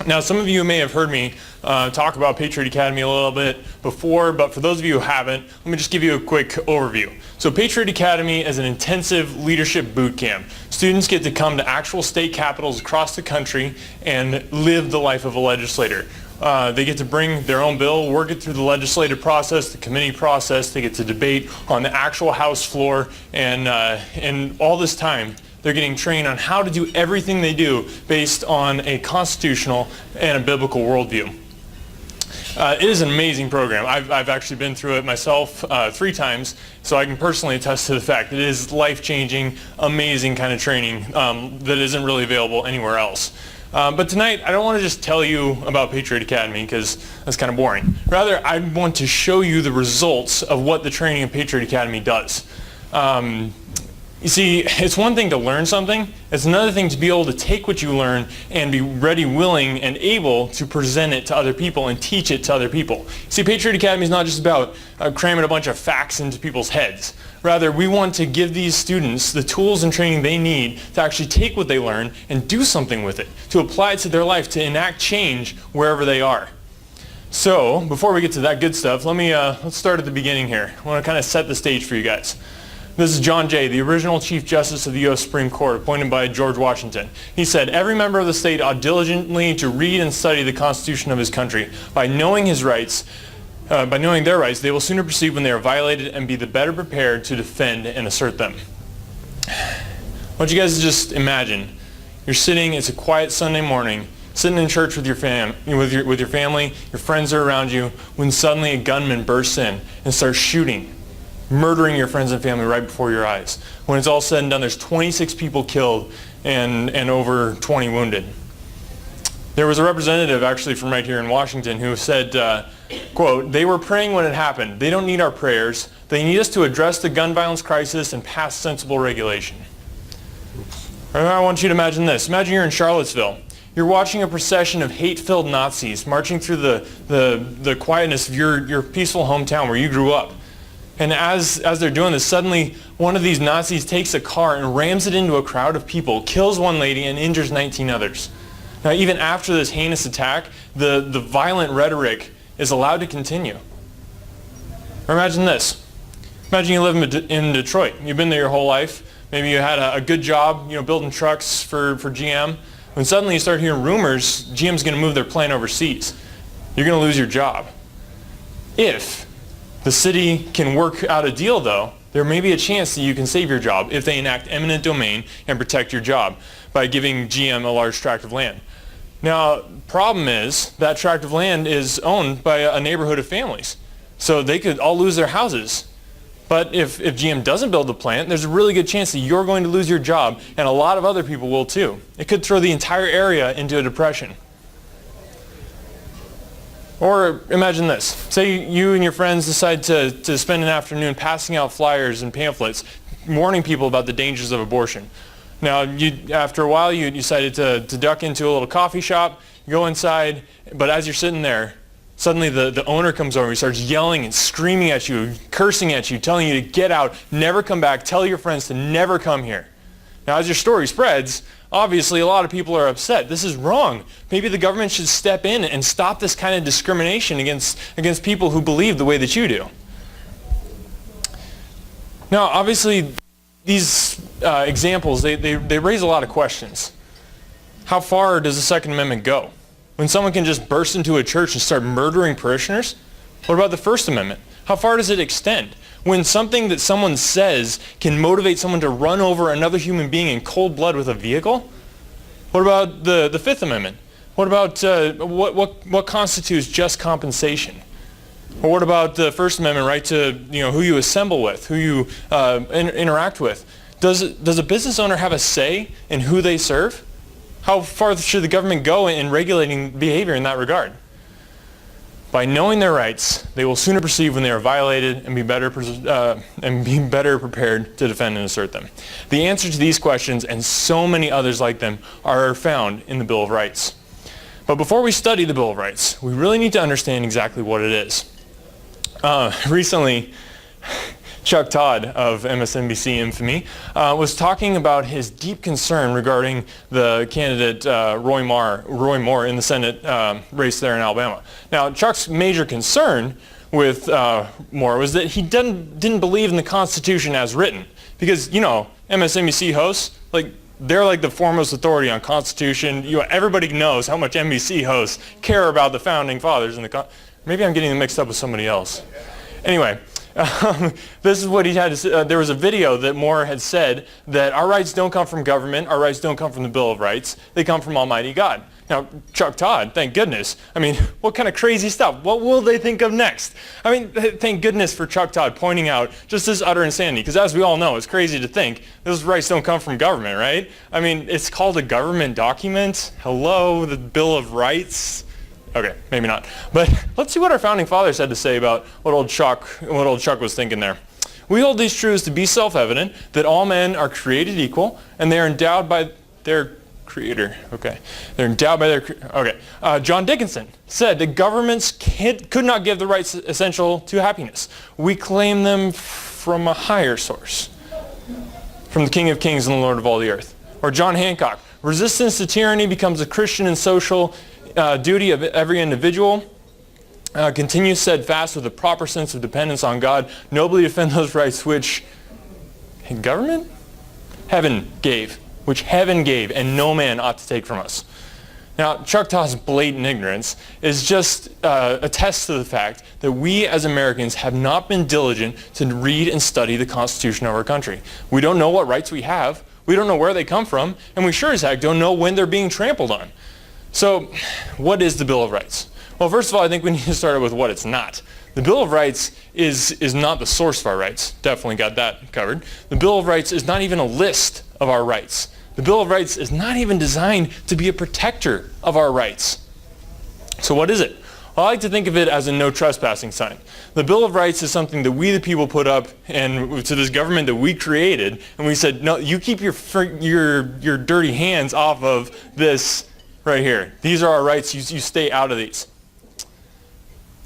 Now, some of you may have heard me talk about Patriot Academy a little bit before, but for those of you who haven't, let me just give you a quick overview. So Patriot Academy is an intensive leadership boot camp. Students get to come to actual state capitals across the country and live the life of a legislator. They get to bring their own bill, work it through the legislative process, the committee process. They get to debate on the actual House floor, and all this time, they're getting trained on how to do everything they do based on a constitutional and a biblical worldview. It is an amazing program. I've actually been through it myself 3 times, so I can personally attest to the fact that it is life-changing, amazing kind of training that isn't really available anywhere else. But tonight, I don't want to just tell you about Patriot Academy because that's kind of boring. Rather, I want to show you the results of what the training of Patriot Academy does. You see, it's one thing to learn something. It's another thing to be able to take what you learn and be ready, willing, and able to present it to other people and teach it to other people. See, Patriot Academy is not just about cramming a bunch of facts into people's heads. Rather, we want to give these students the tools and training they need to actually take what they learn and do something with it, to apply it to their life, to enact change wherever they are. So, before we get to that good stuff, let's start at the beginning here. I want to kind of set the stage for you guys. This is John Jay, the original Chief Justice of the U.S. Supreme Court, appointed by George Washington. He said, "Every member of the state ought diligently to read and study the Constitution of his country. By knowing their rights, they will sooner perceive when they are violated and be the better prepared to defend and assert them." I want you guys to just imagine. You're sitting, it's a quiet Sunday morning, sitting in church with your family, your friends are around you, when suddenly a gunman bursts in and starts shooting, murdering your friends and family right before your eyes. When it's all said and done, there's 26 people killed and over 20 wounded. There was a representative actually from right here in Washington who said, quote, "They were praying when it happened. They don't need our prayers. They need us to address the gun violence crisis and pass sensible regulation." I want you to imagine this. Imagine you're in Charlottesville. You're watching a procession of hate-filled Nazis marching through the quietness of your peaceful hometown where you grew up. And as they're doing this, suddenly one of these Nazis takes a car and rams it into a crowd of people, kills one lady, and injures 19 others. Now, even after this heinous attack, the violent rhetoric is allowed to continue. Or imagine this. Imagine you live in Detroit. You've been there your whole life. Maybe you had a good job, building trucks for GM. When suddenly you start hearing rumors, GM's going to move their plant overseas. You're going to lose your job. If the city can work out a deal, though, there may be a chance that you can save your job if they enact eminent domain and protect your job by giving GM a large tract of land. Now, problem is that tract of land is owned by a neighborhood of families. So they could all lose their houses. But if GM doesn't build the plant, there's a really good chance that you're going to lose your job, and a lot of other people will too. It could throw the entire area into a depression. Or imagine this. Say you and your friends decide to spend an afternoon passing out flyers and pamphlets warning people about the dangers of abortion. Now, after a while, you decided to duck into a little coffee shop, go inside, but as you're sitting there, suddenly the owner comes over. He starts yelling and screaming at you, cursing at you, telling you to get out, never come back, tell your friends to never come here. Now, as your story spreads, obviously a lot of people are upset. This is wrong. Maybe the government should step in and stop this kind of discrimination against people who believe the way that you do. Now, obviously, these examples, they raise a lot of questions. How far does the Second Amendment go? When someone can just burst into a church and start murdering parishioners? What about the First Amendment? How far does it extend? When something that someone says can motivate someone to run over another human being in cold blood with a vehicle? What about the Fifth Amendment? What about what constitutes just compensation? Or what about the First Amendment right to who you assemble with, who you interact with? Does a business owner have a say in who they serve? How far should the government go in regulating behavior in that regard? By knowing their rights, they will sooner perceive when they are violated and be better prepared to defend and assert them. The answer to these questions and so many others like them are found in the Bill of Rights. But before we study the Bill of Rights, we really need to understand exactly what it is. Recently, Chuck Todd of MSNBC infamy was talking about his deep concern regarding the candidate Roy Moore in the Senate race there in Alabama. Now, Chuck's major concern with Moore was that he didn't believe in the Constitution as written, because MSNBC hosts, they're like the foremost authority on Constitution. Everybody knows how much NBC hosts care about the founding fathers and maybe I'm getting them mixed up with somebody else. Anyway. This is what he had to say. There was a video that Moore had said that our rights don't come from government, our rights don't come from the Bill of Rights, they come from Almighty God. Now, Chuck Todd, thank goodness. I mean, what kind of crazy stuff? What will they think of next? I mean, thank goodness for Chuck Todd pointing out just this utter insanity, because as we all know, it's crazy to think those rights don't come from government, right? I mean, it's called a government document. Hello, the Bill of Rights. Okay, maybe not. But let's see what our founding fathers had to say about what old Chuck was thinking there. We hold these truths to be self-evident, that all men are created equal, and they are endowed by their creator. Okay, they're endowed by their. Okay, John Dickinson said that governments could not give the rights essential to happiness. We claim them from a higher source, from the King of Kings and the Lord of all the earth. Or John Hancock, resistance to tyranny becomes a Christian and social duty of every individual. Continue steadfast with a proper sense of dependence on God. Nobly defend those rights which government? Heaven gave. Which heaven gave, and no man ought to take from us. Now, Chuck Todd's blatant ignorance is just a test to the fact that we as Americans have not been diligent to read and study the Constitution of our country. We don't know what rights we have. We don't know where they come from. And we sure as heck don't know when they're being trampled on. So, what is the Bill of Rights? Well, first of all, I think we need to start with what it's not. The Bill of Rights is not the source of our rights. Definitely got that covered. The Bill of Rights is not even a list of our rights. The Bill of Rights is not even designed to be a protector of our rights. So what is it? Well, I like to think of it as a no trespassing sign. The Bill of Rights is something that we the people put up and to this government that we created, and we said, no, you keep your dirty hands off of this right here. These are our rights. You stay out of these.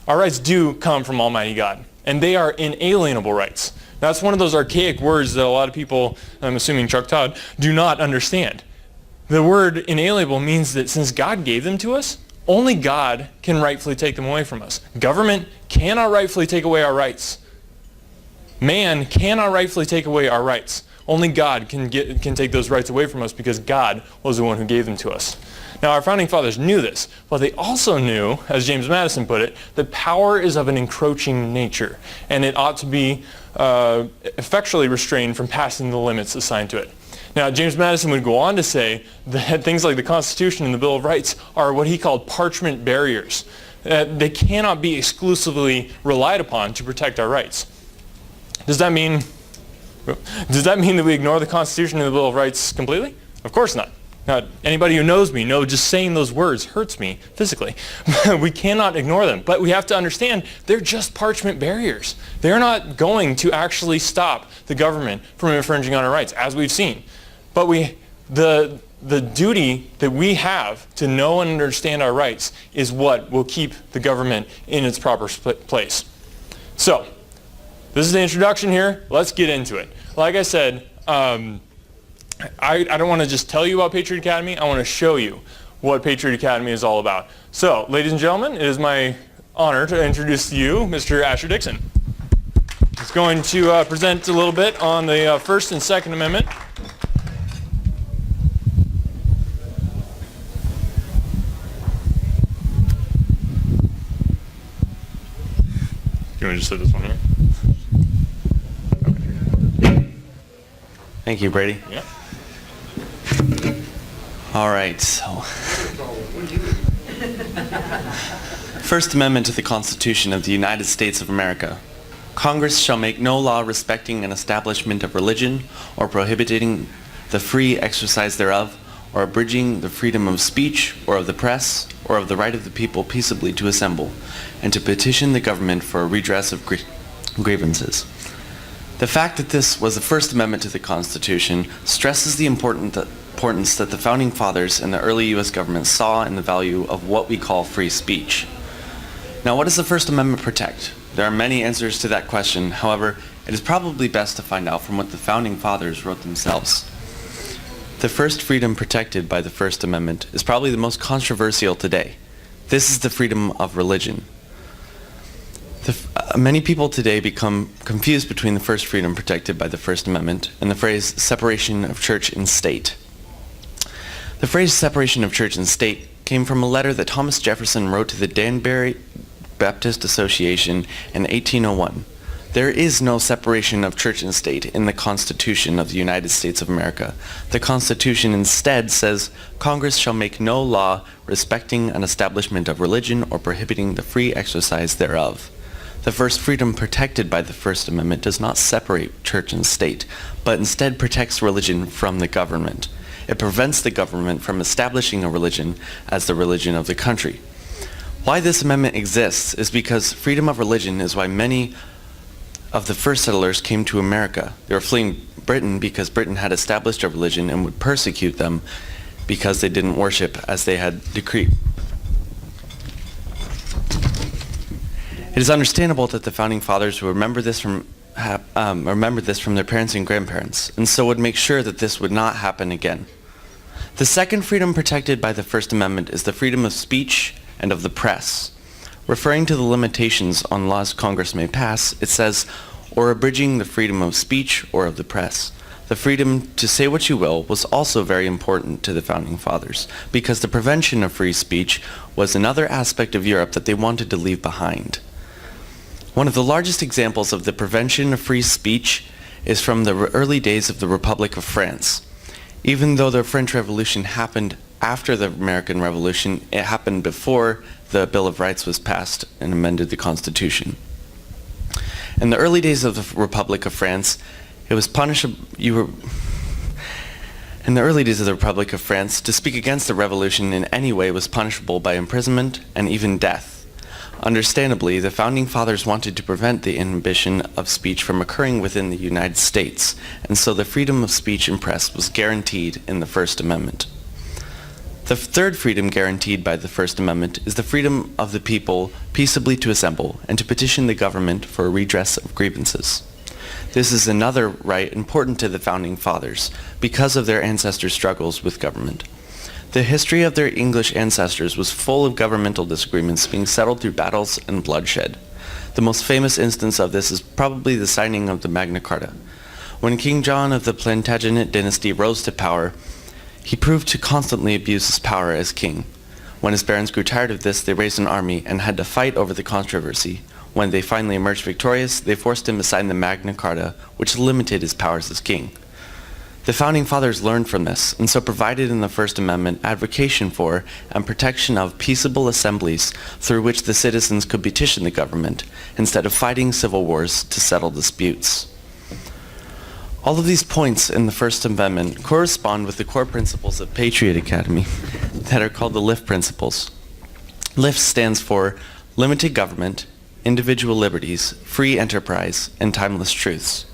Our rights do come from Almighty God, and they are inalienable rights. That's one of those archaic words that a lot of people, I'm assuming Chuck Todd, do not understand. The word inalienable means that since God gave them to us, only God can rightfully take them away from us. Government cannot rightfully take away our rights. Man cannot rightfully take away our rights. Only God can take those rights away from us because God was the one who gave them to us. Now, our founding fathers knew this, but they also knew, as James Madison put it, that power is of an encroaching nature, and it ought to be effectually restrained from passing the limits assigned to it. Now, James Madison would go on to say that things like the Constitution and the Bill of Rights are what he called parchment barriers. They cannot be exclusively relied upon to protect our rights. Does that mean that we ignore the Constitution and the Bill of Rights completely? Of course not. Now, anybody who knows me knows just saying those words hurts me physically. We cannot ignore them, but we have to understand they're just parchment barriers. They're not going to actually stop the government from infringing on our rights, as we've seen. But the duty that we have to know and understand our rights is what will keep the government in its proper place. So, this is the introduction here. Let's get into it. Like I said, I don't want to just tell you about Patriot Academy. I want to show you what Patriot Academy is all about. So, ladies and gentlemen, it is my honor to introduce to you Mr. Asher Dixon. He's going to present a little bit on the First and Second Amendment. You want to just hit this one here? Thank you, Brady. Yeah. All right, so First Amendment to the Constitution of the United States of America. Congress shall make no law respecting an establishment of religion or prohibiting the free exercise thereof or abridging the freedom of speech or of the press or of the right of the people peaceably to assemble and to petition the government for a redress of grievances. The fact that this was the First Amendment to the Constitution stresses the importance that the Founding Fathers and the early U.S. government saw in the value of what we call free speech. Now, what does the First Amendment protect? There are many answers to that question. However, it is probably best to find out from what the Founding Fathers wrote themselves. The first freedom protected by the First Amendment is probably the most controversial today. This is the freedom of religion. Many people today become confused between the first freedom protected by the First Amendment and the phrase separation of church and state. The phrase separation of church and state came from a letter that Thomas Jefferson wrote to the Danbury Baptist Association in 1801. There is no separation of church and state in the Constitution of the United States of America. The Constitution instead says, Congress shall make no law respecting an establishment of religion or prohibiting the free exercise thereof. The first freedom protected by the First Amendment does not separate church and state, but instead protects religion from the government. It prevents the government from establishing a religion as the religion of the country. Why this amendment exists is because freedom of religion is why many of the first settlers came to America. They were fleeing Britain because Britain had established a religion and would persecute them because they didn't worship as they had decreed. It is understandable that the Founding Fathers would remember this from their parents and grandparents, and so would make sure that this would not happen again. The second freedom protected by the First Amendment is the freedom of speech and of the press. Referring to the limitations on laws Congress may pass, it says, or abridging the freedom of speech or of the press. The freedom to say what you will was also very important to the Founding Fathers, because the prevention of free speech was another aspect of Europe that they wanted to leave behind. One of the largest examples of the prevention of free speech is from the early days of the Republic of France. Even though the French Revolution happened after the American Revolution, it happened before the Bill of Rights was passed and amended the Constitution. In the early days of the Republic of France, it was punishable. In the early days of the Republic of France, to speak against the revolution in any way was punishable by imprisonment and even death. Understandably, the Founding Fathers wanted to prevent the inhibition of speech from occurring within the United States, and so the freedom of speech and press was guaranteed in the First Amendment. The third freedom guaranteed by the First Amendment is the freedom of the people peaceably to assemble and to petition the government for a redress of grievances. This is another right important to the Founding Fathers because of their ancestors' struggles with government. The history of their English ancestors was full of governmental disagreements being settled through battles and bloodshed. The most famous instance of this is probably the signing of the Magna Carta. When King John of the Plantagenet dynasty rose to power, he proved to constantly abuse his power as king. When his barons grew tired of this, they raised an army and had to fight over the controversy. When they finally emerged victorious, they forced him to sign the Magna Carta, which limited his powers as king. The Founding Fathers learned from this, and so provided in the First Amendment advocation for and protection of peaceable assemblies through which the citizens could petition the government, instead of fighting civil wars to settle disputes. All of these points in the First Amendment correspond with the core principles of Patriot Academy that are called the LIFT principles. LIFT stands for limited government, individual liberties, free enterprise, and timeless truths.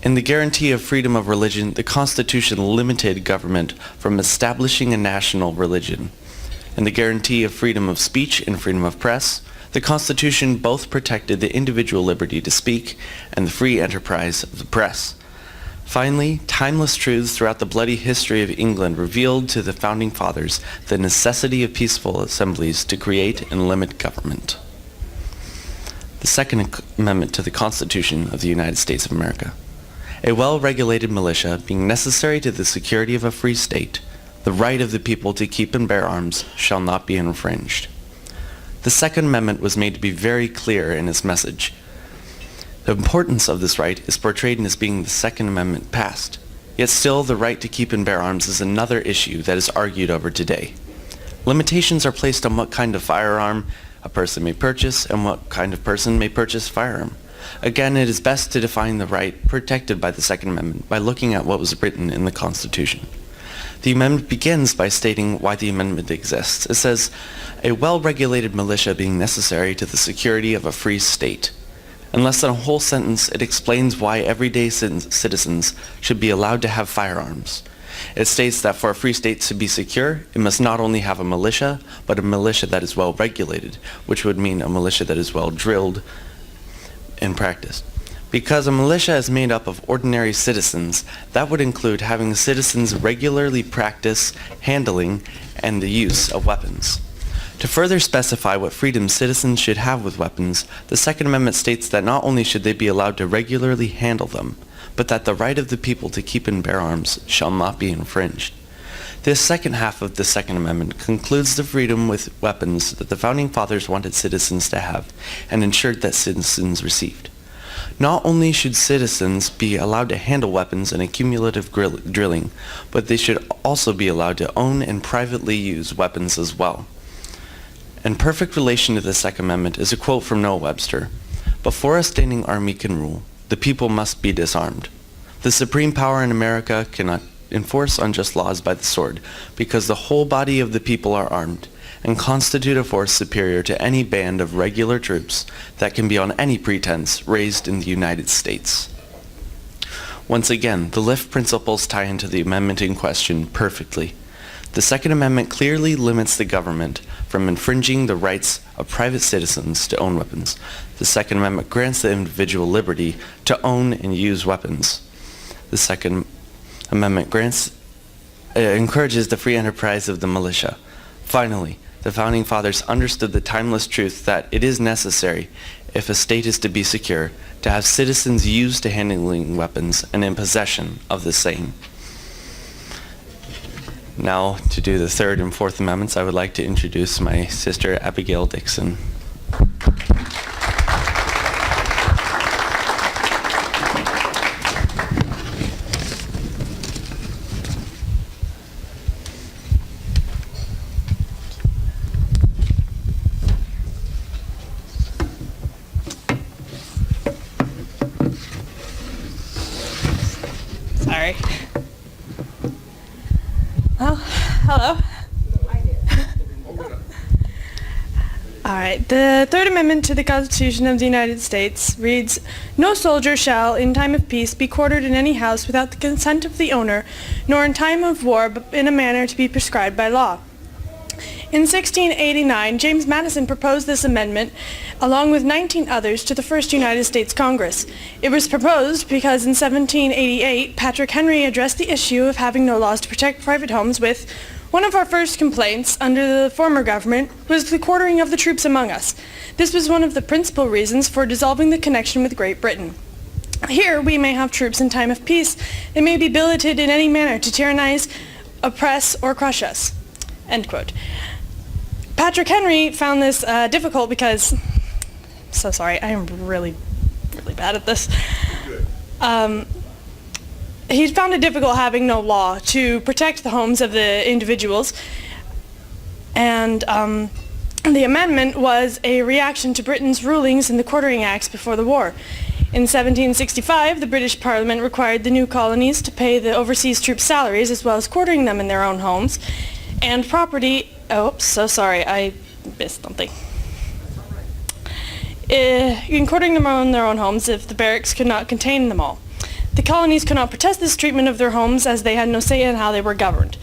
In the guarantee of freedom of religion, the Constitution limited government from establishing a national religion. In the guarantee of freedom of speech and freedom of press, the Constitution both protected the individual liberty to speak and the free enterprise of the press. Finally, timeless truths throughout the bloody history of England revealed to the Founding Fathers the necessity of peaceful assemblies to create and limit government. The Second Amendment to the Constitution of the United States of America. A well-regulated militia being necessary to the security of a free state, the right of the people to keep and bear arms shall not be infringed. The Second Amendment was made to be very clear in its message. The importance of this right is portrayed as being the Second Amendment passed. Yet still, the right to keep and bear arms is another issue that is argued over today. Limitations are placed on what kind of firearm a person may purchase and what kind of person may purchase a firearm. Again, it is best to define the right protected by the Second Amendment by looking at what was written in the Constitution. The amendment begins by stating why the amendment exists. It says, "A well-regulated militia being necessary to the security of a free state." In less than a whole sentence, it explains why everyday citizens should be allowed to have firearms. It states that for a free state to be secure, it must not only have a militia, but a militia that is well regulated, which would mean a militia that is well drilled and practiced. Because a militia is made up of ordinary citizens, that would include having citizens regularly practice handling and the use of weapons. To further specify what freedoms citizens should have with weapons, the Second Amendment states that not only should they be allowed to regularly handle them, but that the right of the people to keep and bear arms shall not be infringed. This second half of the Second Amendment concludes the freedom with weapons that the Founding Fathers wanted citizens to have and ensured that citizens received. Not only should citizens be allowed to handle weapons in a cumulative drilling, but they should also be allowed to own and privately use weapons as well. In perfect relation to the Second Amendment is a quote from Noah Webster: "Before a standing army can rule, the people must be disarmed. The supreme power in America cannot enforce unjust laws by the sword, because the whole body of the people are armed, and constitute a force superior to any band of regular troops that can be on any pretense raised in the United States." Once again, the LIFT principles tie into the amendment in question perfectly. The Second Amendment clearly limits the government from infringing the rights of private citizens to own weapons. The Second Amendment grants the individual liberty to own and use weapons. The Second Amendment encourages the free enterprise of the militia. Finally, the Founding Fathers understood the timeless truth that it is necessary, if a state is to be secure, to have citizens used to handling weapons and in possession of the same. Now, to do the Third and Fourth Amendments, I would like to introduce my sister, Abigail Dixon. Sorry. Well, hello. All right. The Third Amendment to the Constitution of the United States reads, "No soldier shall, in time of peace, be quartered in any house without the consent of the owner, nor in time of war, but in a manner to be prescribed by law." In 1689, James Madison proposed this amendment along with 19 others to the first United States Congress. It was proposed because in 1788, Patrick Henry addressed the issue of having no laws to protect private homes with, "One of our first complaints under the former government was the quartering of the troops among us. This was one of the principal reasons for dissolving the connection with Great Britain. Here we may have troops in time of peace. They may be billeted in any manner to tyrannize, oppress, or crush us." End quote. Patrick Henry found this difficult because, so sorry, I am really bad at this. He found it difficult having no law to protect the homes of the individuals, and the amendment was a reaction to Britain's rulings in the Quartering Acts before the war. In 1765, the British Parliament required the new colonies to pay the overseas troops' salaries as well as quartering them in their own homes, and property. Oh, so sorry, I missed something. In quartering them in their own homes if the barracks could not contain them all. The colonies could not protest this treatment of their homes as they had no say in how they were governed.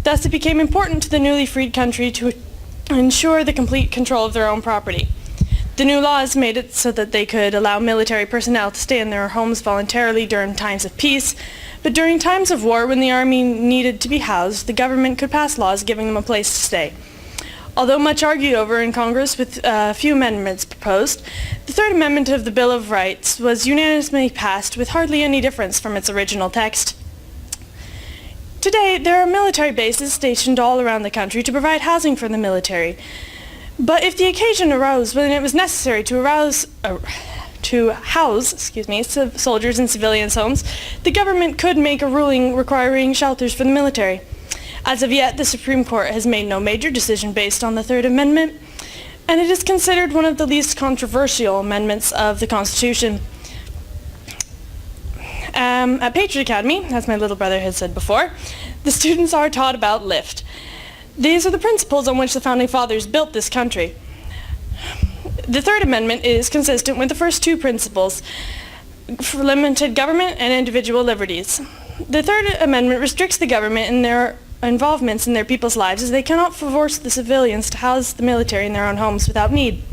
Thus, it became important to the newly freed country to ensure the complete control of their own property. The new laws made it so that they could allow military personnel to stay in their homes voluntarily during times of peace, but during times of war, when the army needed to be housed, the government could pass laws giving them a place to stay. Although much argued over in Congress with a few amendments proposed, the Third Amendment of the Bill of Rights was unanimously passed with hardly any difference from its original text. Today, there are military bases stationed all around the country to provide housing for the military. But if the occasion arose when it was necessary to to house, soldiers in civilians' homes, the government could make a ruling requiring shelters for the military. As of yet, the Supreme Court has made no major decision based on the Third Amendment, and it is considered one of the least controversial amendments of the Constitution. At Patriot Academy, as my little brother had said before, the students are taught about LIFT. These are the principles on which the Founding Fathers built this country. The Third Amendment is consistent with the first two principles, for limited government and individual liberties. The Third Amendment restricts the government in their involvements in their people's lives, as they cannot force the civilians to house the military in their own homes without need.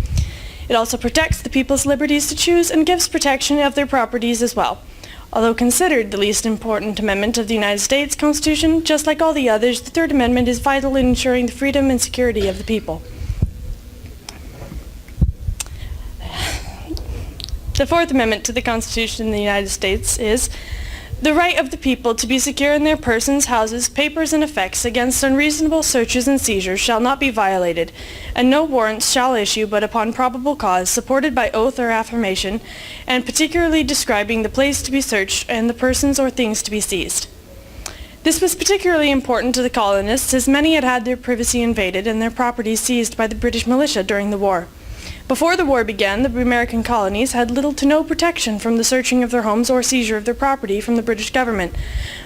It also protects the people's liberties to choose and gives protection of their properties as well. Although considered the least important amendment of the United States Constitution, just like all the others, the Third Amendment is vital in ensuring the freedom and security of the people. The Fourth Amendment to the Constitution of the United States is the right of the people to be secure in their persons, houses, papers, and effects against unreasonable searches and seizures shall not be violated, and no warrants shall issue but upon probable cause, supported by oath or affirmation, and particularly describing the place to be searched and the persons or things to be seized. This was particularly important to the colonists, as many had had their privacy invaded and their properties seized by the British militia during the war. Before the war began, the American colonies had little to no protection from the searching of their homes or seizure of their property from the British government.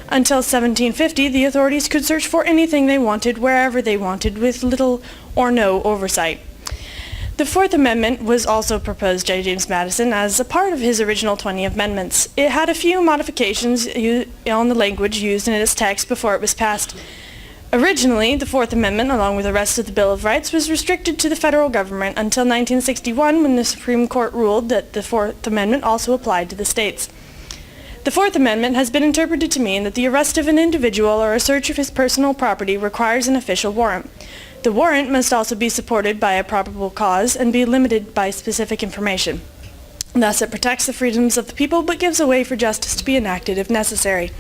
Until 1750, the authorities could search for anything they wanted, wherever they wanted, with little or no oversight. The Fourth Amendment was also proposed by James Madison as a part of his original 20 amendments. It had a few modifications on the language used in its text before it was passed. Originally, the Fourth Amendment, along with the rest of the Bill of Rights, was restricted to the federal government until 1961, when the Supreme Court ruled that the Fourth Amendment also applied to the states. The Fourth Amendment has been interpreted to mean that the arrest of an individual or a search of his personal property requires an official warrant. The warrant must also be supported by a probable cause and be limited by specific information. Thus, it protects the freedoms of the people but gives a way for justice to be enacted if necessary.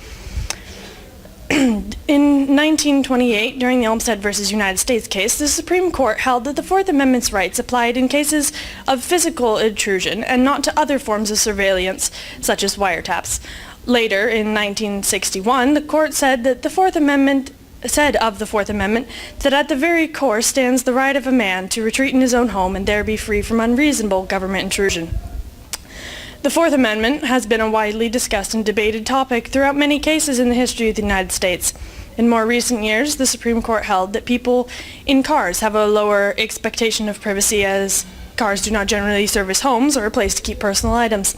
In 1928, during the Olmsted versus United States case, the Supreme Court held that the Fourth Amendment's rights applied in cases of physical intrusion and not to other forms of surveillance, such as wiretaps. Later, in 1961, the court said that the Fourth Amendment that at the very core stands the right of a man to retreat in his own home and there be free from unreasonable government intrusion. The Fourth Amendment has been a widely discussed and debated topic throughout many cases in the history of the United States. In more recent years, the Supreme Court held that people in cars have a lower expectation of privacy, as cars do not generally serve as homes or a place to keep personal items.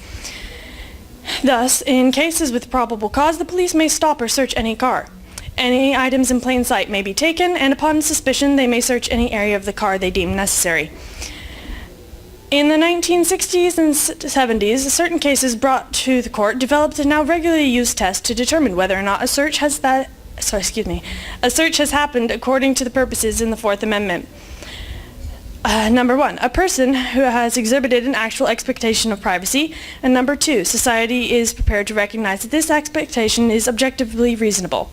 Thus, in cases with probable cause, the police may stop or search any car. Any items in plain sight may be taken, and upon suspicion, they may search any area of the car they deem necessary. In the 1960s and 70s, certain cases brought to the court developed a now regularly used test to determine whether or not a search has happened according to the purposes in the Fourth Amendment. Number one, a person who has exhibited an actual expectation of privacy, and number two, society is prepared to recognize that this expectation is objectively reasonable.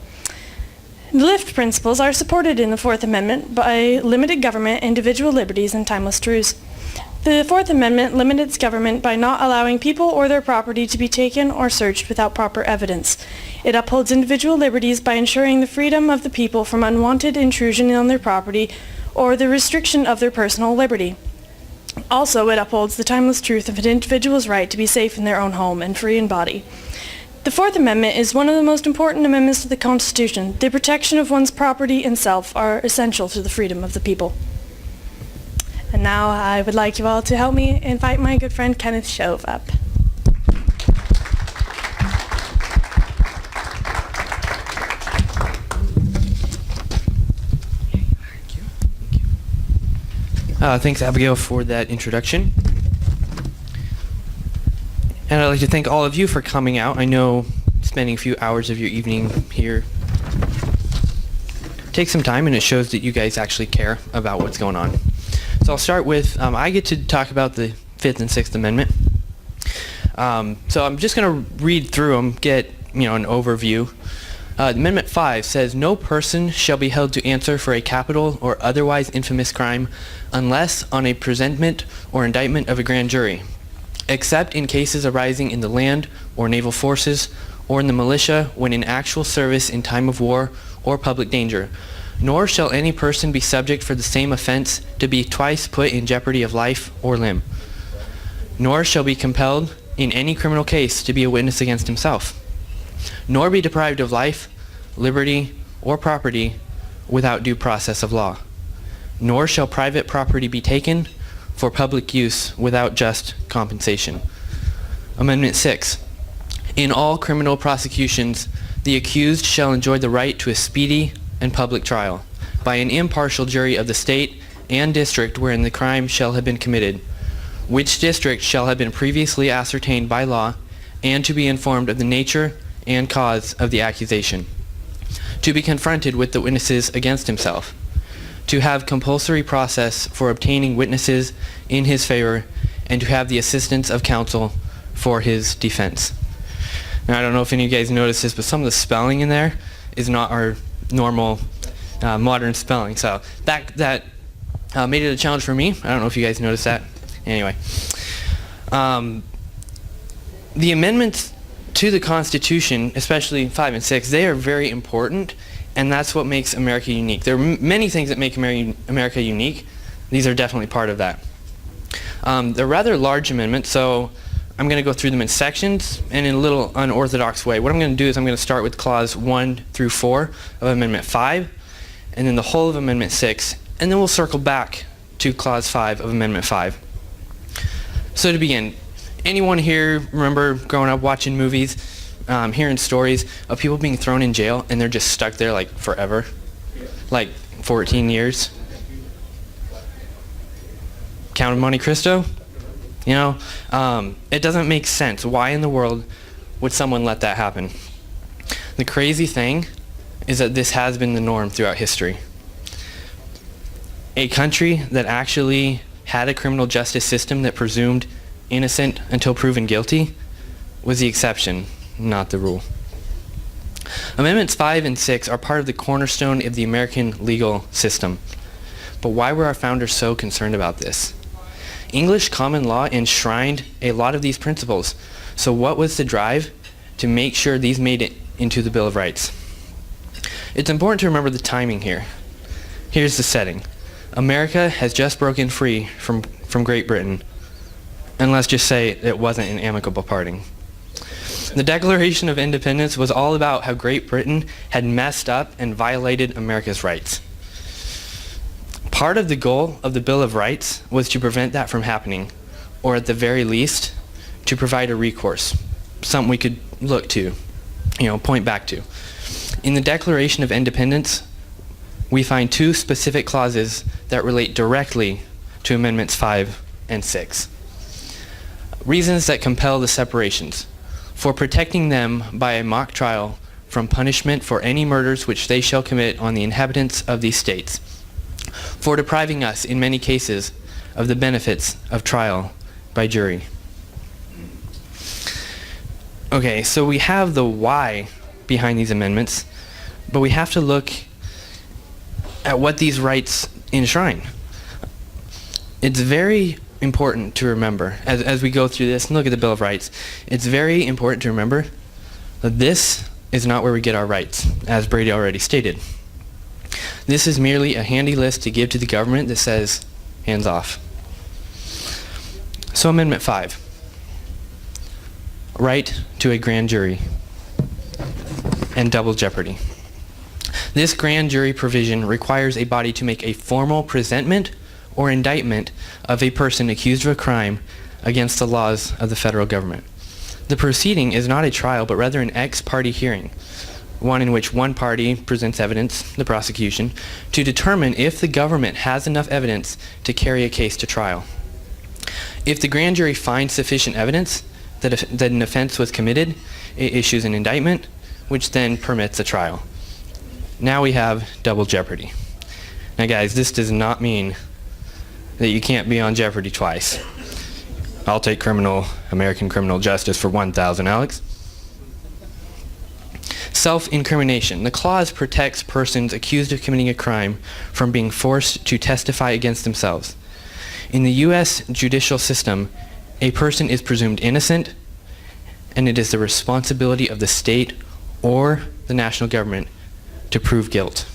The LIFT principles are supported in the Fourth Amendment by limited government, individual liberties, and timeless truths. The Fourth Amendment limits government by not allowing people or their property to be taken or searched without proper evidence. It upholds individual liberties by ensuring the freedom of the people from unwanted intrusion on their property or the restriction of their personal liberty. Also, it upholds the timeless truth of an individual's right to be safe in their own home and free in body. The Fourth Amendment is one of the most important amendments to the Constitution. The protection of one's property and self are essential to the freedom of the people. And now I would like you all to help me invite my good friend Kenneth Shove up. Thanks, Abigail, for that introduction. And I'd like to thank all of you for coming out. I know spending a few hours of your evening here takes some time, and it shows that you guys actually care about what's going on. So I'll start with, I get to talk about the Fifth and Sixth Amendment. So I'm just going to read through them, get an overview. Amendment 5 says, no person shall be held to answer for a capital or otherwise infamous crime unless on a presentment or indictment of a grand jury. except in cases arising in the land or naval forces or in the militia when in actual service in time of war or public danger. Nor shall any person be subject for the same offense to be twice put in jeopardy of life or limb. Nor shall be compelled in any criminal case to be a witness against himself. Nor be deprived of life, liberty, or property without due process of law. Nor shall private property be taken for public use without just compensation. Amendment 6. In all criminal prosecutions, the accused shall enjoy the right to a speedy and public trial by an impartial jury of the state and district wherein the crime shall have been committed, which district shall have been previously ascertained by law, and to be informed of the nature and cause of the accusation, to be confronted with the witnesses against himself, to have compulsory process for obtaining witnesses in his favor, and to have the assistance of counsel for his defense. Now, I don't know if any of you guys noticed this, but some of the spelling in there is not our normal modern spelling. So that made it a challenge for me. I don't know if you guys noticed that. Anyway, the amendments to the Constitution, especially 5 and 6, they are very important, and that's what makes America unique. There are many things that make America unique. These are definitely part of that. They're rather large amendments, so I'm going to go through them in sections and in a little unorthodox way. What I'm going to do is I'm going to start with Clause 1 through 4 of Amendment 5, and then the whole of Amendment 6, and then we'll circle back to Clause 5 of Amendment 5. So to begin, anyone here remember growing up watching movies, hearing stories of people being thrown in jail and they're just stuck there like forever? Like 14 years? Count of Monte Cristo? You know, it doesn't make sense. Why in the world would someone let that happen? The crazy thing is that this has been the norm throughout history. A country that actually had a criminal justice system that presumed innocent until proven guilty was the exception, not the rule. Amendments 5 and 6 are part of the cornerstone of the American legal system. But why were our founders so concerned about this? English common law enshrined a lot of these principles. So what was the drive to make sure these made it into the Bill of Rights? It's important to remember the timing here. Here's the setting. America has just broken free from Great Britain. And let's just say it wasn't an amicable parting. The Declaration of Independence was all about how Great Britain had messed up and violated America's rights. Part of the goal of the Bill of Rights was to prevent that from happening, or at the very least, to provide a recourse, something we could look to, point back to. In the Declaration of Independence, we find two specific clauses that relate directly to Amendments 5 and 6. Reasons that compel the separations: for protecting them by a mock trial from punishment for any murders which they shall commit on the inhabitants of these states; for depriving us, in many cases, of the benefits of trial by jury. Okay, so we have the why behind these amendments, but we have to look at what these rights enshrine. It's very important to remember, as we go through this and look at the Bill of Rights, it's very important to remember that this is not where we get our rights, as Brady already stated. This is merely a handy list to give to the government that says, hands off. So Amendment 5, right to a grand jury and double jeopardy. This grand jury provision requires a body to make a formal presentment or indictment of a person accused of a crime against the laws of the federal government. The proceeding is not a trial, but rather an ex parte hearing, one in which one party presents evidence, the prosecution, to determine if the government has enough evidence to carry a case to trial. If the grand jury finds sufficient evidence that an offense was committed, it issues an indictment, which then permits a trial. Now we have double jeopardy. Now guys, this does not mean that you can't be on jeopardy twice. I'll take American criminal justice for 1,000, Alex. Self-incrimination. The clause protects persons accused of committing a crime from being forced to testify against themselves. In the U.S. judicial system, a person is presumed innocent, and it is the responsibility of the state or the national government to prove guilt.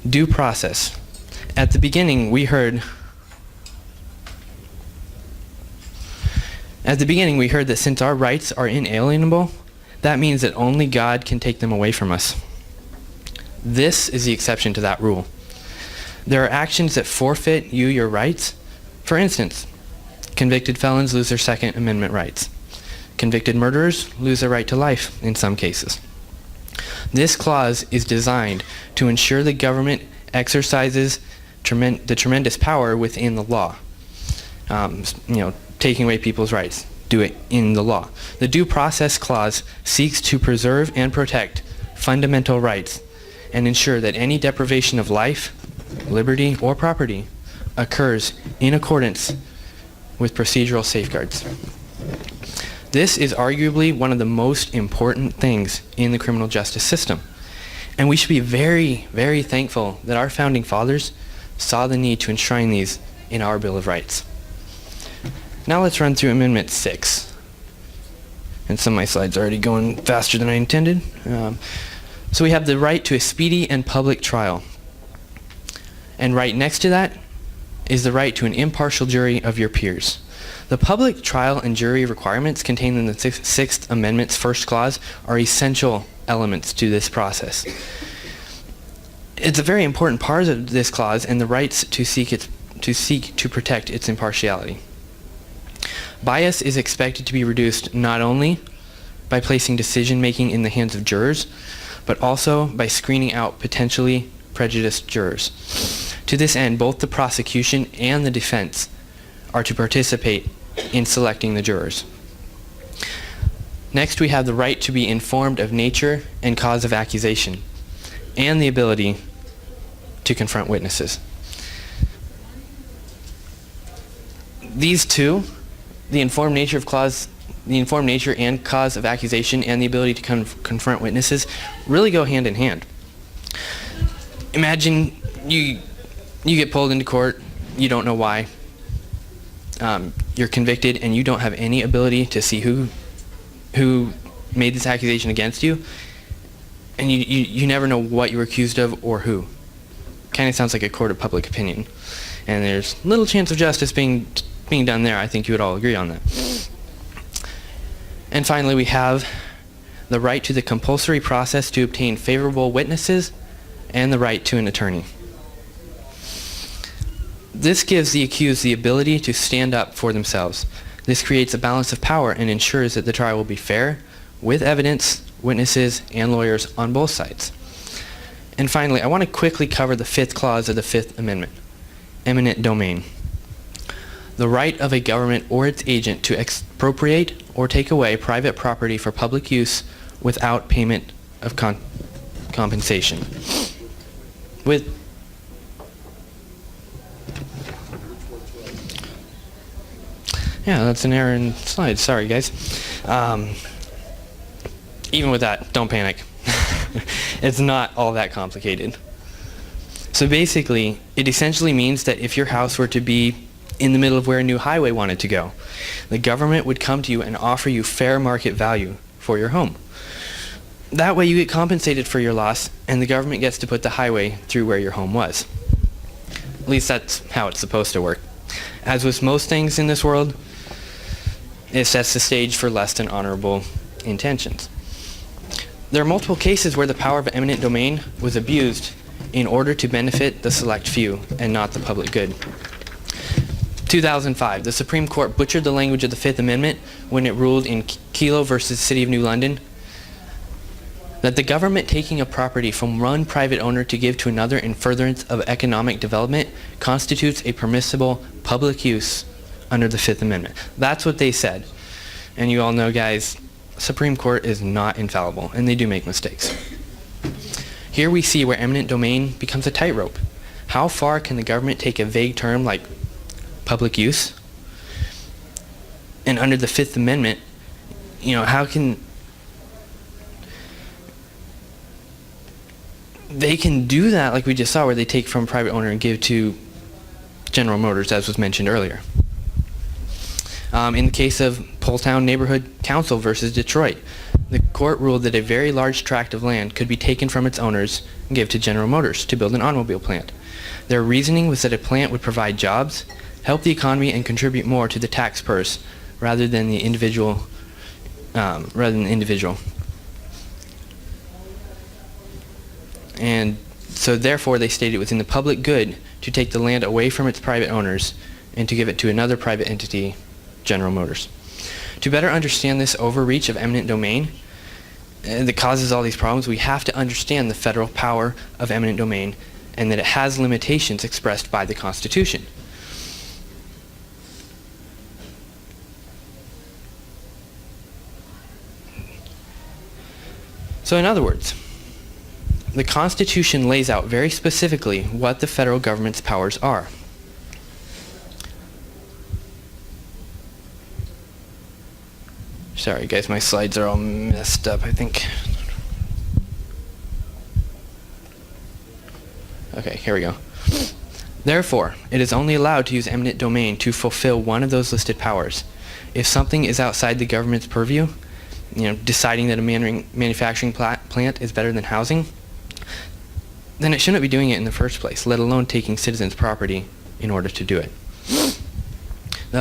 Due process. At the beginning, we heard that since our rights are inalienable, that means that only God can take them away from us. This is the exception to that rule. There are actions that forfeit you your rights. For instance, convicted felons lose their Second Amendment rights. Convicted murderers lose their right to life in some cases. This clause is designed to ensure the government exercises the tremendous power within the law. Taking away people's rights, do it in the law. The Due Process Clause seeks to preserve and protect fundamental rights and ensure that any deprivation of life, liberty, or property occurs in accordance with procedural safeguards. This is arguably one of the most important things in the criminal justice system, and we should be very, very thankful that our founding fathers saw the need to enshrine these in our Bill of Rights. Now let's run through Amendment 6. And some of my slides are already going faster than I intended. So we have the right to a speedy and public trial. And right next to that is the right to an impartial jury of your peers. The public trial and jury requirements contained in the Sixth Amendment's first clause are essential elements to this process. It's a very important part of this clause and the rights to seek to protect its impartiality. Bias is expected to be reduced not only by placing decision-making in the hands of jurors, but also by screening out potentially prejudiced jurors. To this end, both the prosecution and the defense are to participate in selecting the jurors. Next, we have the right to be informed of nature and cause of accusation, and the ability to confront witnesses. These two, the informed nature and cause of accusation and the ability to confront witnesses really go hand in hand. Imagine you get pulled into court, you don't know why. You're convicted and you don't have any ability to see who made this accusation against you, and you never know what you were accused of or who. Kind of sounds like a court of public opinion, and there's little chance of justice being done there. I think you would all agree on that. And finally, we have the right to the compulsory process to obtain favorable witnesses and the right to an attorney. This gives the accused the ability to stand up for themselves. This creates a balance of power and ensures that the trial will be fair, with evidence, witnesses, and lawyers on both sides. And finally, I want to quickly cover the fifth clause of the Fifth Amendment, eminent domain. The right of a government or its agent to expropriate or take away private property for public use without payment of compensation. Yeah, that's an error in slides. Sorry, guys. Even with that, don't panic. It's not all that complicated. So basically, it essentially means that if your house were to be in the middle of where a new highway wanted to go, the government would come to you and offer you fair market value for your home. That way you get compensated for your loss, and the government gets to put the highway through where your home was. At least that's how it's supposed to work. As with most things in this world, it sets the stage for less than honorable intentions. There are multiple cases where the power of eminent domain was abused in order to benefit the select few and not the public good. 2005, the Supreme Court butchered the language of the Fifth Amendment when it ruled in Kelo versus City of New London that the government taking a property from one private owner to give to another in furtherance of economic development constitutes a permissible public use under the Fifth Amendment. That's what they said. And you all know, guys, Supreme Court is not infallible, and they do make mistakes. Here we see where eminent domain becomes a tightrope. How far can the government take a vague term like public use? And under the Fifth Amendment, how can they can do that, like we just saw, where they take from private owner and give to General Motors, as was mentioned earlier. In the case of Poletown Neighborhood Council versus Detroit, the court ruled that a very large tract of land could be taken from its owners and given to General Motors to build an automobile plant. Their reasoning was that a plant would provide jobs, help the economy, and contribute more to the tax purse rather than the individual. And so therefore they stated it was in the public good to take the land away from its private owners and to give it to another private entity, General Motors. To better understand this overreach of eminent domain that causes all these problems, we have to understand the federal power of eminent domain and that it has limitations expressed by the Constitution. So in other words, the Constitution lays out very specifically what the federal government's powers are. Sorry guys, my slides are all messed up, I think. Okay, here we go. Therefore, it is only allowed to use eminent domain to fulfill one of those listed powers. If something is outside the government's purview, deciding that a manufacturing plant is better than housing, then it shouldn't be doing it in the first place, let alone taking citizens' property in order to do it.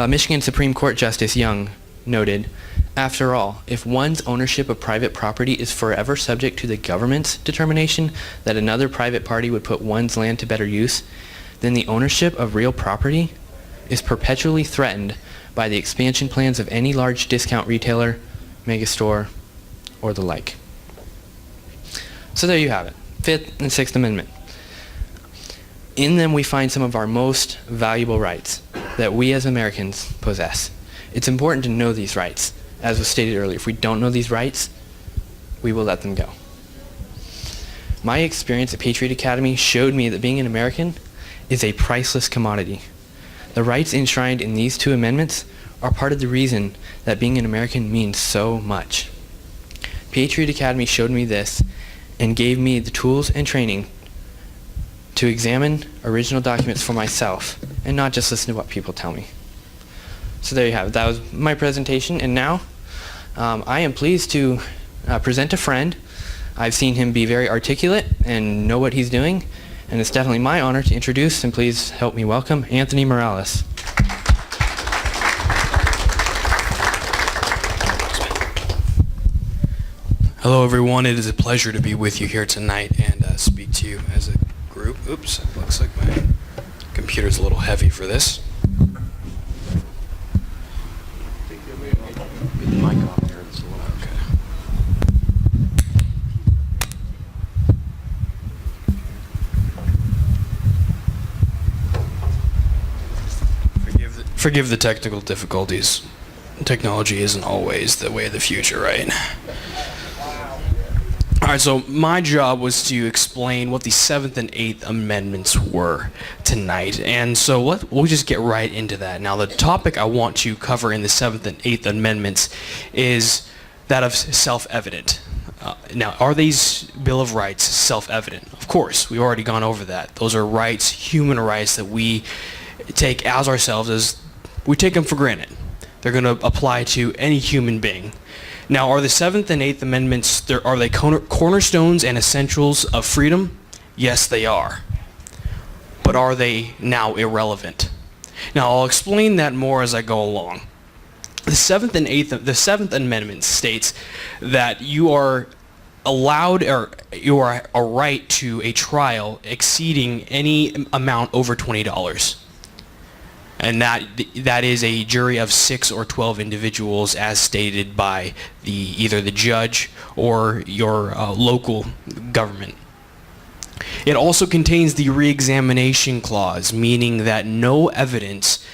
Michigan Supreme Court Justice Young noted, after all, if one's ownership of private property is forever subject to the government's determination that another private party would put one's land to better use, then the ownership of real property is perpetually threatened by the expansion plans of any large discount retailer, megastore, or the like. So there you have it, Fifth and Sixth Amendment. In them we find some of our most valuable rights that we as Americans possess. It's important to know these rights. As was stated earlier, if we don't know these rights, we will let them go. My experience at Patriot Academy showed me that being an American is a priceless commodity. The rights enshrined in these two amendments are part of the reason that being an American means so much. Patriot Academy showed me this and gave me the tools and training to examine original documents for myself and not just listen to what people tell me. So there you have it. That was my presentation, and now I am pleased to present a friend. I've seen him be very articulate and know what he's doing, and it's definitely my honor to introduce, and please help me welcome, Anthony Morales. Hello everyone, it is a pleasure to be with you here tonight and speak to you as a group. Oops, it looks like my computer's a little heavy for this. Forgive the technical difficulties. Technology isn't always the way of the future, right? Alright, so my job was to explain what the 7th and 8th Amendments were tonight. And so we'll just get right into that. Now, the topic I want to cover in the 7th and 8th Amendments is that of self-evident. Now, are these Bill of Rights self-evident? Of course, we've already gone over that. Those are rights, human rights, that we take as ourselves, as we take them for granted. They're going to apply to any human being. Now, are the 7th and 8th Amendments, are they cornerstones and essentials of freedom? Yes, they are. But are they now irrelevant? Now, I'll explain that more as I go along. The 7th Amendment states that you are allowed, or you are a right to a trial exceeding any amount over $20. And that is a jury of 6 or 12 individuals as stated by either the judge or your local government. It also contains the re-examination clause, meaning that no evidence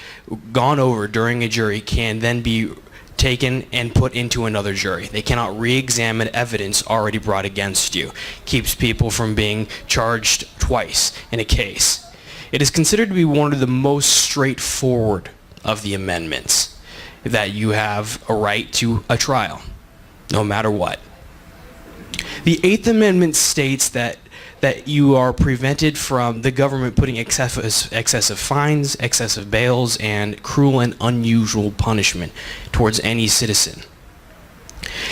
gone over during a jury can then be taken and put into another jury. They cannot re-examine evidence already brought against you. Keeps people from being charged twice in a case. It is considered to be one of the most straightforward of the amendments, that you have a right to a trial, no matter what. The 8th Amendment states that that you are prevented from the government putting excessive fines, excessive bails, and cruel and unusual punishment towards any citizen.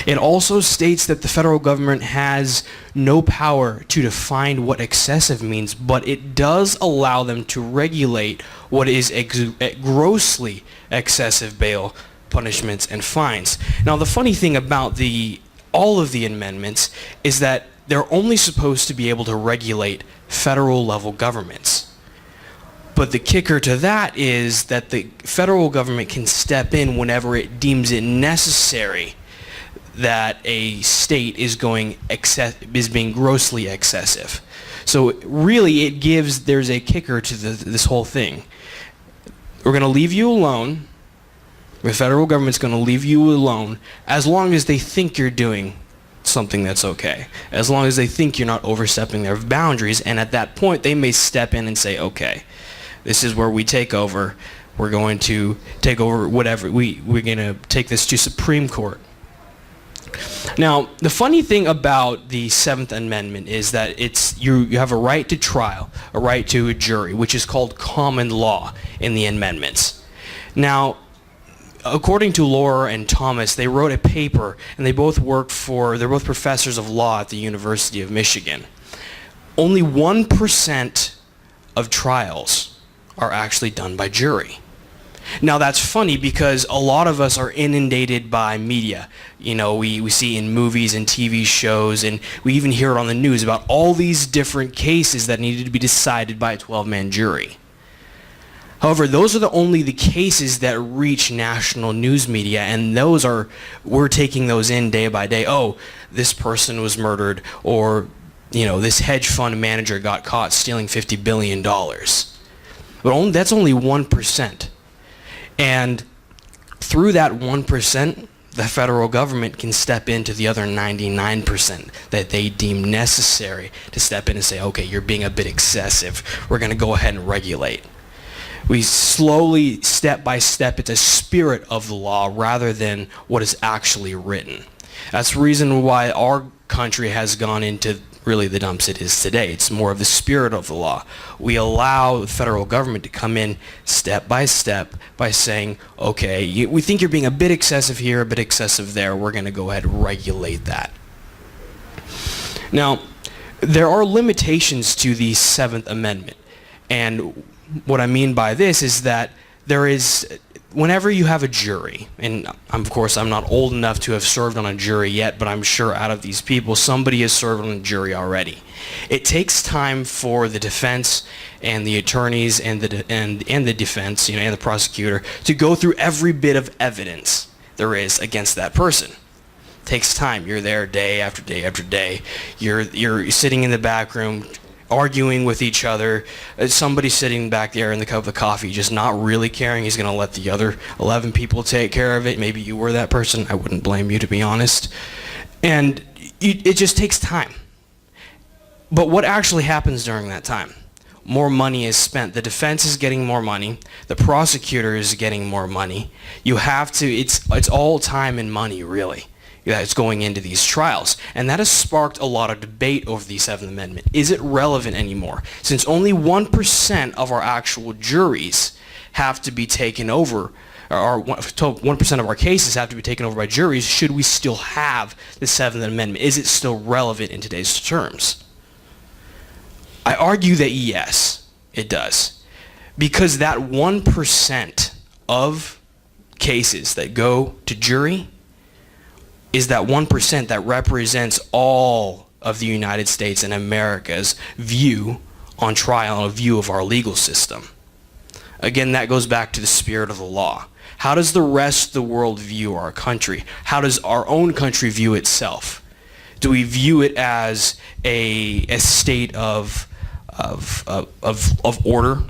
It also states that the federal government has no power to define what excessive means, but it does allow them to regulate what is grossly excessive bail, punishments, and fines. Now, the funny thing about all of the amendments is that they're only supposed to be able to regulate federal level governments. But the kicker to that is that the federal government can step in whenever it deems it necessary that a state is being grossly excessive. So really there's a kicker to this whole thing. We're going to leave you alone. The federal government's going to leave you alone as long as they think you're doing something that's okay. As long as they think you're not overstepping their boundaries, and at that point they may step in and say, okay, this is where we take over. We're going to take over whatever. We're going to take this to Supreme Court. Now, the funny thing about the Seventh Amendment is that you have a right to trial, a right to a jury, which is called common law in the amendments. Now, according to Laura and Thomas, they wrote a paper, and they're both professors of law at the University of Michigan. Only 1% of trials are actually done by jury. Now, that's funny because a lot of us are inundated by media. You know, we see in movies and TV shows, and we even hear it on the news about all these different cases that needed to be decided by a 12-man jury. However, those are only the cases that reach national news media, and we're taking those in day by day. Oh, this person was murdered, or, this hedge fund manager got caught stealing $50 billion. But that's only 1%. And through that 1%, the federal government can step into the other 99% that they deem necessary to step in and say, okay, you're being a bit excessive. We're going to go ahead and regulate. We slowly, step by step, it's a spirit of the law rather than what is actually written. That's the reason why our country has gone into really the dumps it is today. It's more of the spirit of the law. We allow the federal government to come in step by step by saying, okay, we think you're being a bit excessive here, a bit excessive there. We're going to go ahead and regulate that. Now, there are limitations to the Seventh Amendment. And what I mean by this is that whenever you have a jury, and of course I'm not old enough to have served on a jury yet, but I'm sure out of these people somebody has served on a jury already. It takes time for the defense and the attorneys and the defense, and the prosecutor to go through every bit of evidence there is against that person. It takes time. You're there day after day after day. You're sitting in the back room arguing with each other. Somebody sitting back there in the cup of coffee just not really caring. He's going to let the other 11 people take care of it. Maybe you were that person. I wouldn't blame you, to be honest. And it just takes time. But what actually happens during that time? More money is spent. The defense is getting more money. The prosecutor is getting more money. It's all time and money, really, that's going into these trials. And that has sparked a lot of debate over the Seventh Amendment. Is it relevant anymore? Since only 1% of our actual juries have to be taken over, or 1% of our cases have to be taken over by juries, should we still have the Seventh Amendment? Is it still relevant in today's terms? I argue that yes, it does. Because that 1% of cases that go to jury is that 1% that represents all of the United States and America's view on trial, a view of our legal system. Again, that goes back to the spirit of the law. How does the rest of the world view our country? How does our own country view itself? Do we view it as a state of order?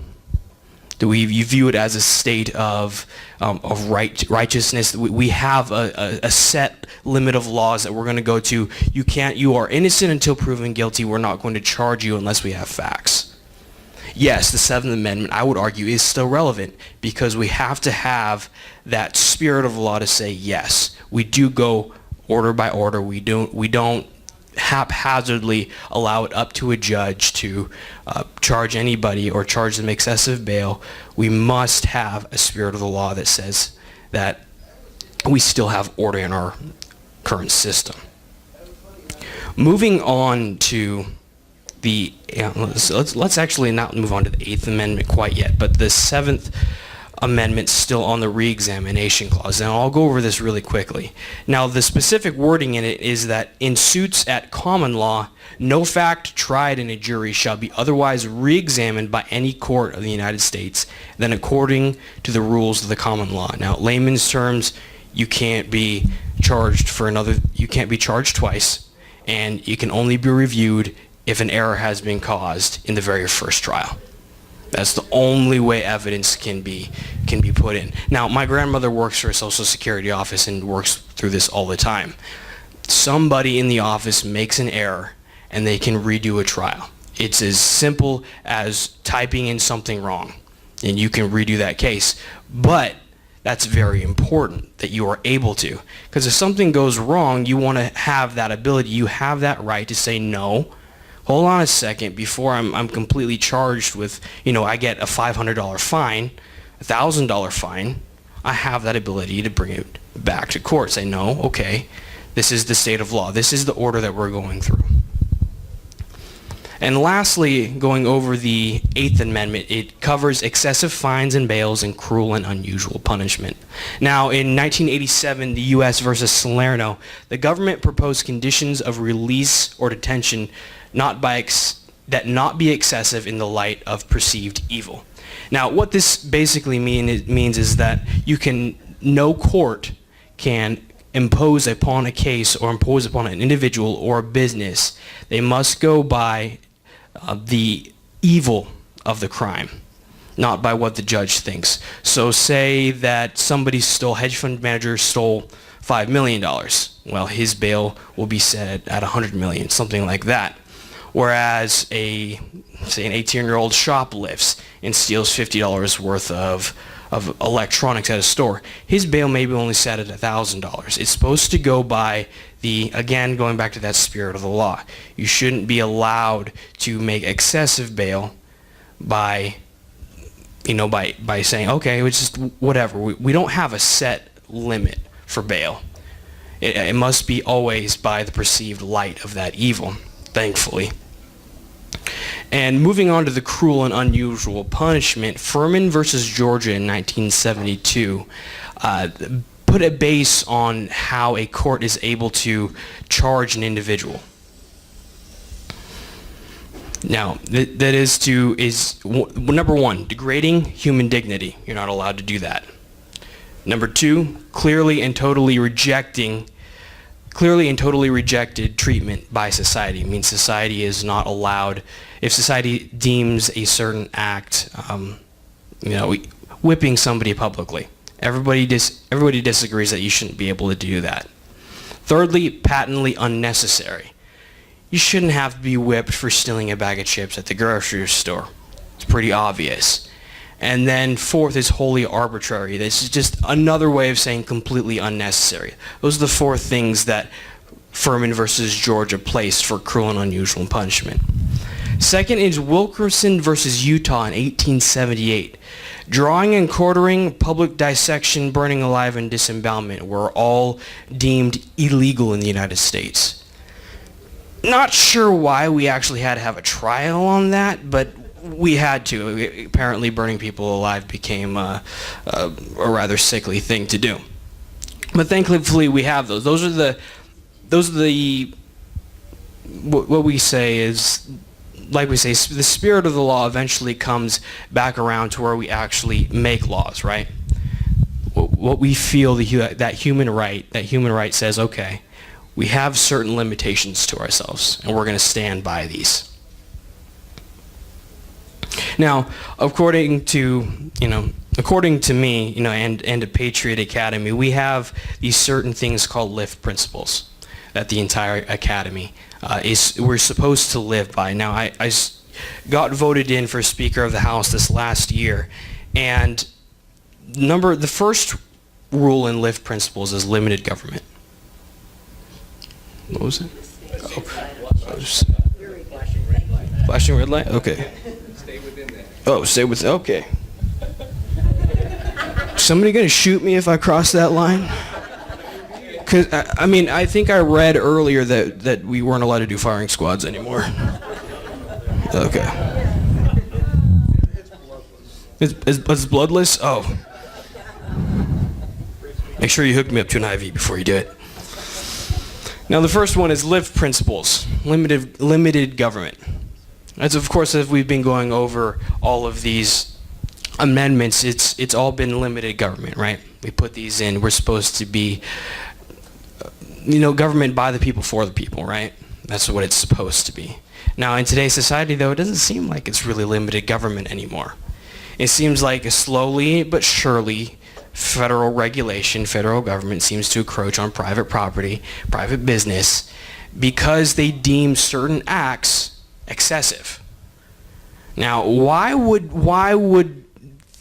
Do we view it as a state of righteousness? We have a set limit of laws that we're going to go to. You are innocent until proven guilty. We're not going to charge you unless we have facts. Yes, the Seventh Amendment, I would argue, is still relevant because we have to have that spirit of law to say, yes, we do go order by order. We don't haphazardly allow it up to a judge to charge anybody or charge them excessive bail. We must have a spirit of the law that says that we still have order in our current system. Moving on to the, let's actually not move on to the Eighth Amendment quite yet, but the Seventh Amendment still on the re-examination clause. And I'll go over this really quickly. Now, the specific wording in it is that in suits at common law, no fact tried in a jury shall be otherwise re-examined by any court of the United States than according to the rules of the common law. Now, layman's terms, you can't be charged twice, and you can only be reviewed if an error has been caused in the very first trial. That's the only way evidence can be put in. Now, my grandmother works for a Social Security office and works through this all the time. Somebody in the office makes an error and they can redo a trial. It's as simple as typing in something wrong and you can redo that case. But that's very important that you are able to. Because if something goes wrong, you want to have that ability. You have that right to say, no, hold on a second, before I'm completely charged with, I get a $500 fine, $1,000 fine, I have that ability to bring it back to court. Say, no, okay, this is the state of law. This is the order that we're going through. And lastly, going over the Eighth Amendment, it covers excessive fines and bails and cruel and unusual punishment. Now, in 1987, the U.S. versus Salerno, the government proposed conditions of release or detention that not be excessive in the light of perceived evil. Now, what this basically means is that no court can impose upon a case or impose upon an individual or a business. They must go by the evil of the crime, not by what the judge thinks. So say that hedge fund manager stole $5 million. Well, his bail will be set at $100 million, something like that. Whereas say an 18-year-old shoplifts and steals $50 worth of electronics at a store, his bail may be only set at $1,000. It's supposed to go by again, going back to that spirit of the law. You shouldn't be allowed to make excessive bail by saying, okay, it was just whatever. We don't have a set limit for bail. It must be always by the perceived light of that evil, thankfully. And moving on to the cruel and unusual punishment, Furman versus Georgia in 1972 put a base on how a court is able to charge an individual. Now, that is number one, degrading human dignity. You're not allowed to do that. Number two, clearly and totally rejected treatment by society. It means society is not allowed, if society deems a certain act, whipping somebody publicly. Everybody disagrees that you shouldn't be able to do that. Thirdly, patently unnecessary. You shouldn't have to be whipped for stealing a bag of chips at the grocery store. It's pretty obvious. And then fourth is wholly arbitrary. This is just another way of saying completely unnecessary. Those are the four things that Furman versus Georgia placed for cruel and unusual punishment. Second is Wilkerson versus Utah in 1878. Drawing and quartering, public dissection, burning alive, and disembowelment were all deemed illegal in the United States. Not sure why we actually had to have a trial on that, but we had to. Apparently burning people alive became a rather sickly thing to do. But thankfully we have those. Those are the what we say is, like we say, the spirit of the law eventually comes back around to where we actually make laws, right? What we feel, that human right says, okay, we have certain limitations to ourselves, and we're going to stand by these. Now, according to me, and to Patriot Academy, we have these certain things called LIFT principles that the entire academy we're supposed to live by. Now, I got voted in for Speaker of the House this last year, and the first rule in LIFT principles is limited government. What was it? Flashing red light? Okay. Oh, stay with, okay. Somebody gonna shoot me if I cross that line? Because, I mean, I think I read earlier that we weren't allowed to do firing squads anymore. Okay. It's bloodless? Oh. Make sure you hook me up to an IV before you do it. Now the first one is LIVE principles, limited government. As of course, as we've been going over all of these amendments, it's all been limited government, right? We put these in, we're supposed to be, government by the people, for the people, right? That's what it's supposed to be. Now in today's society though, it doesn't seem like it's really limited government anymore. It seems like slowly but surely federal regulation, federal government seems to encroach on private property, private business, because they deem certain acts excessive. Now, why would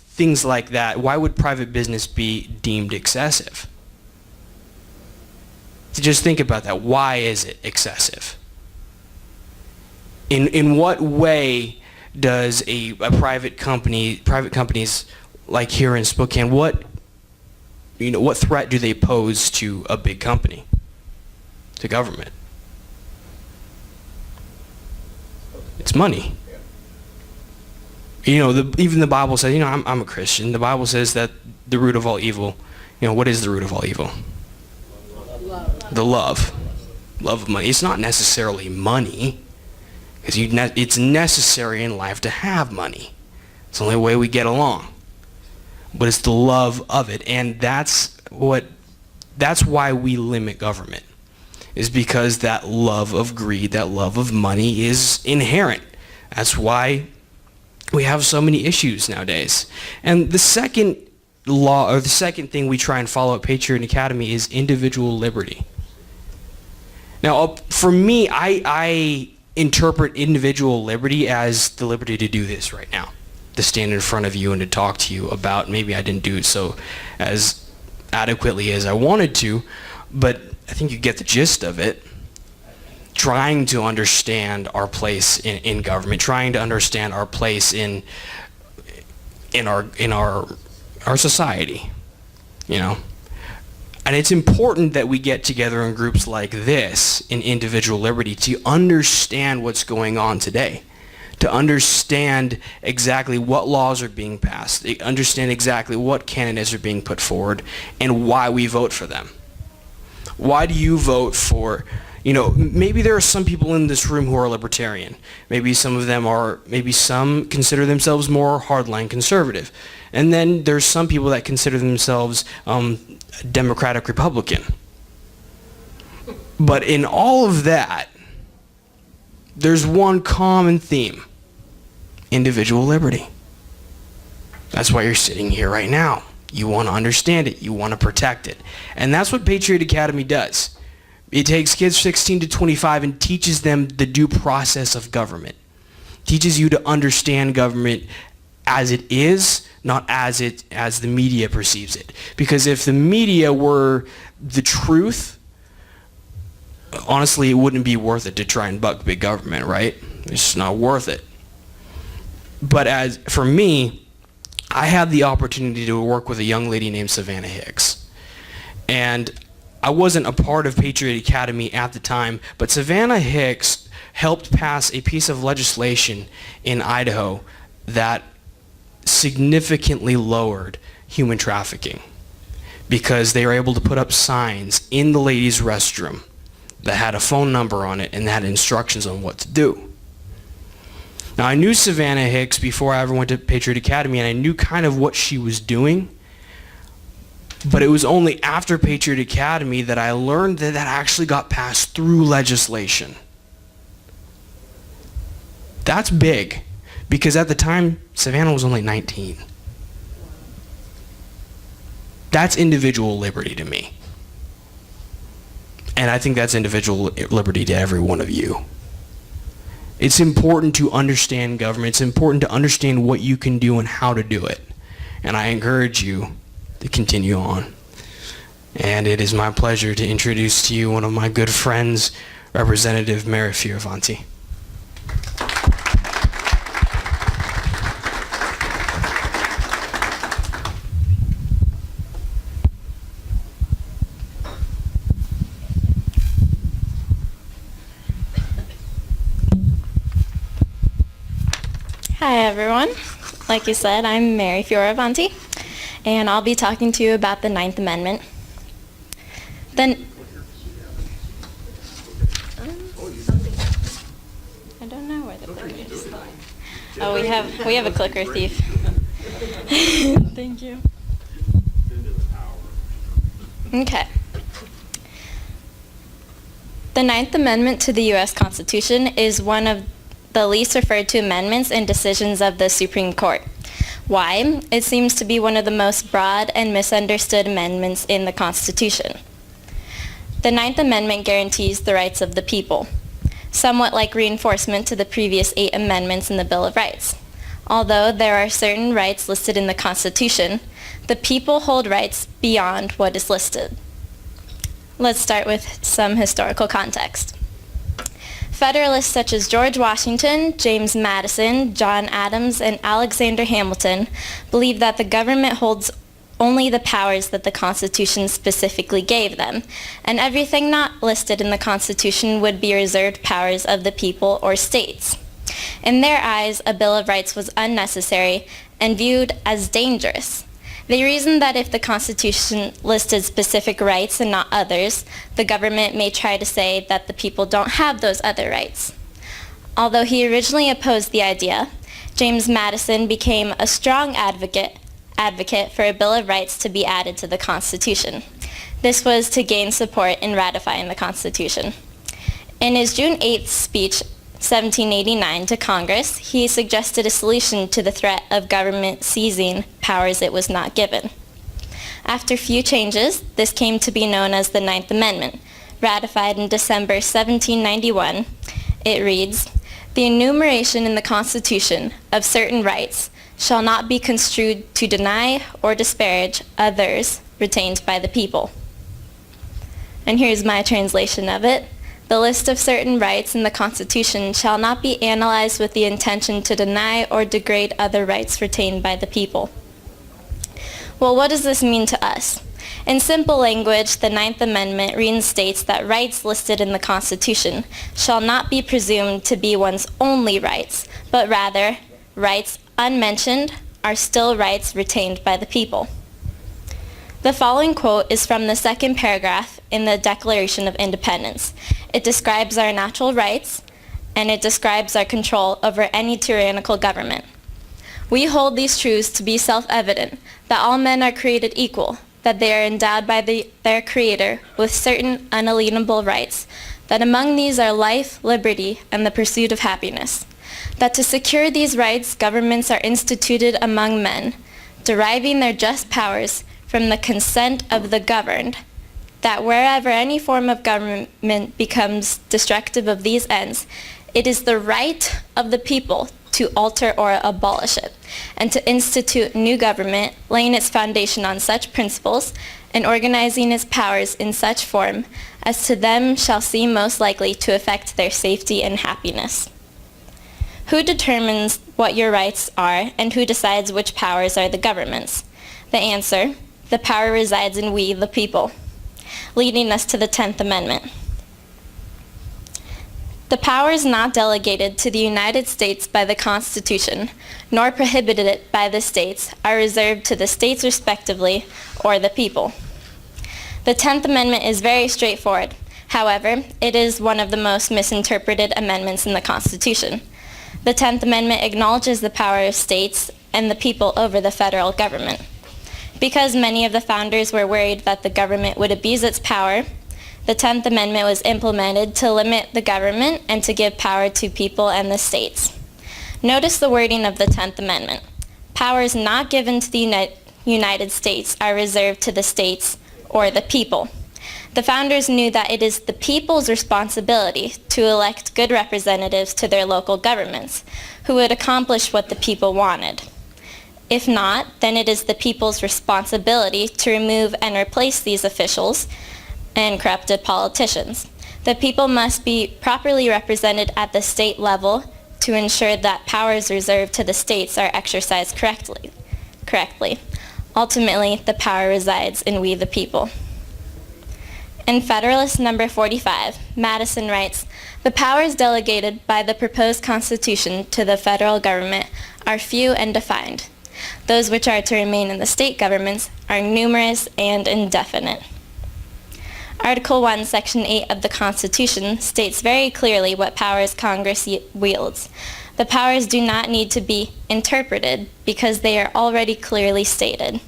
things like that, why would private business be deemed excessive? Just think about that. Why is it excessive? In what way does a private companies like here in Spokane, what threat do they pose to a big company, to government? It's money. Even the Bible says, I'm a Christian. The Bible says that the root of all evil, what is the root of all evil? The love of money. It's not necessarily money, because it's necessary in life to have money. It's the only way we get along. But it's the love of it, and that's why we limit government, is because that love of greed, that love of money is inherent. That's why we have so many issues nowadays. And the second law, or the second thing we try and follow at Patriot Academy, is individual liberty. Now, for me, I interpret individual liberty as the liberty to do this right now, to stand in front of you and to talk to you about, maybe I didn't do it so as adequately as I wanted to, but I think you get the gist of it. Trying to understand our place in government, trying to understand our place in our society, And it's important that we get together in groups like this, in individual liberty, to understand what's going on today, to understand exactly what laws are being passed, understand exactly what candidates are being put forward, and why we vote for them. Why do you vote for, maybe there are some people in this room who are libertarian. Maybe some consider themselves more hardline conservative. And then there's some people that consider themselves Democratic Republican. But in all of that, there's one common theme: individual liberty. That's why you're sitting here right now. You want to understand it. You want to protect it. And that's what Patriot Academy does. It takes kids 16 to 25 and teaches them the due process of government. Teaches you to understand government as it is, not as the media perceives it. Because if the media were the truth, honestly, it wouldn't be worth it to try and buck big government, right? It's just not worth it. But as for me, I had the opportunity to work with a young lady named Savannah Hicks. And I wasn't a part of Patriot Academy at the time, but Savannah Hicks helped pass a piece of legislation in Idaho that significantly lowered human trafficking, because they were able to put up signs in the ladies' restroom that had a phone number on it and that had instructions on what to do. Now, I knew Savannah Hicks before I ever went to Patriot Academy, and I knew kind of what she was doing, but it was only after Patriot Academy that I learned that that actually got passed through legislation. That's big, because at the time, Savannah was only 19. That's individual liberty to me. And I think that's individual liberty to every one of you. It's important to understand government. It's important to understand what you can do and how to do it. And I encourage you to continue on. And it is my pleasure to introduce to you one of my good friends, Representative Mary Fioravanti. Hi everyone. Like you said, I'm Mary Fioravanti, and I'll be talking to you about the Ninth Amendment. I don't know where the clicker is. Oh, we have a clicker thief. Thank you. Okay. The Ninth Amendment to the U.S. Constitution is one of the least referred to amendments and decisions of the Supreme Court. Why? It seems to be one of the most broad and misunderstood amendments in the Constitution. The Ninth Amendment guarantees the rights of the people, somewhat like reinforcement to the previous 8 amendments in the Bill of Rights. Although there are certain rights listed in the Constitution, the people hold rights beyond what is listed. Let's start with some historical context. Federalists such as George Washington, James Madison, John Adams, and Alexander Hamilton believed that the government holds only the powers that the Constitution specifically gave them, and everything not listed in the Constitution would be reserved powers of the people or states. In their eyes, a Bill of Rights was unnecessary and viewed as dangerous. They reasoned that if the Constitution listed specific rights and not others, the government may try to say that the people don't have those other rights. Although he originally opposed the idea, James Madison became a strong advocate for a Bill of Rights to be added to the Constitution. This was to gain support in ratifying the Constitution. In his June 8th speech, 1789 to Congress, he suggested a solution to the threat of government seizing powers it was not given. After few changes, this came to be known as the Ninth Amendment. Ratified in December 1791, it reads, "The enumeration in the Constitution of certain rights shall not be construed to deny or disparage others retained by the people." And here's my translation of it. The list of certain rights in the Constitution shall not be analyzed with the intention to deny or degrade other rights retained by the people. Well, what does this mean to us? In simple language, the Ninth Amendment reinstates that rights listed in the Constitution shall not be presumed to be one's only rights, but rather, rights unmentioned are still rights retained by the people. The following quote is from the second paragraph in the Declaration of Independence. It describes our natural rights, and it describes our control over any tyrannical government. "We hold these truths to be self-evident, that all men are created equal, that they are endowed by their Creator with certain unalienable rights, that among these are life, liberty, and the pursuit of happiness, that to secure these rights governments are instituted among men, deriving their just powers from the consent of the governed, that wherever any form of government becomes destructive of these ends, it is the right of the people to alter or abolish it, and to institute new government, laying its foundation on such principles, and organizing its powers in such form as to them shall seem most likely to affect their safety and happiness." Who determines what your rights are, and who decides which powers are the government's? The answer: the power resides in we, the people, leading us to the 10th Amendment. The powers not delegated to the United States by the Constitution, nor prohibited by the states, are reserved to the states respectively, or the people. The 10th Amendment is very straightforward. However, it is one of the most misinterpreted amendments in the Constitution. The 10th Amendment acknowledges the power of states and the people over the federal government. Because many of the founders were worried that the government would abuse its power, the 10th Amendment was implemented to limit the government and to give power to people and the states. Notice the wording of the 10th Amendment. Powers not given to the United States are reserved to the states or the people. The founders knew that it is the people's responsibility to elect good representatives to their local governments who would accomplish what the people wanted. If not, then it is the people's responsibility to remove and replace these officials and corrupted politicians. The people must be properly represented at the state level to ensure that powers reserved to the states are exercised correctly. Ultimately, the power resides in we the people. In Federalist number 45, Madison writes, "The powers delegated by the proposed Constitution to the federal government are few and defined. Those which are to remain in the state governments are numerous and indefinite." Article 1, Section 8 of the Constitution states very clearly what powers Congress wields. The powers do not need to be interpreted because they are already clearly stated.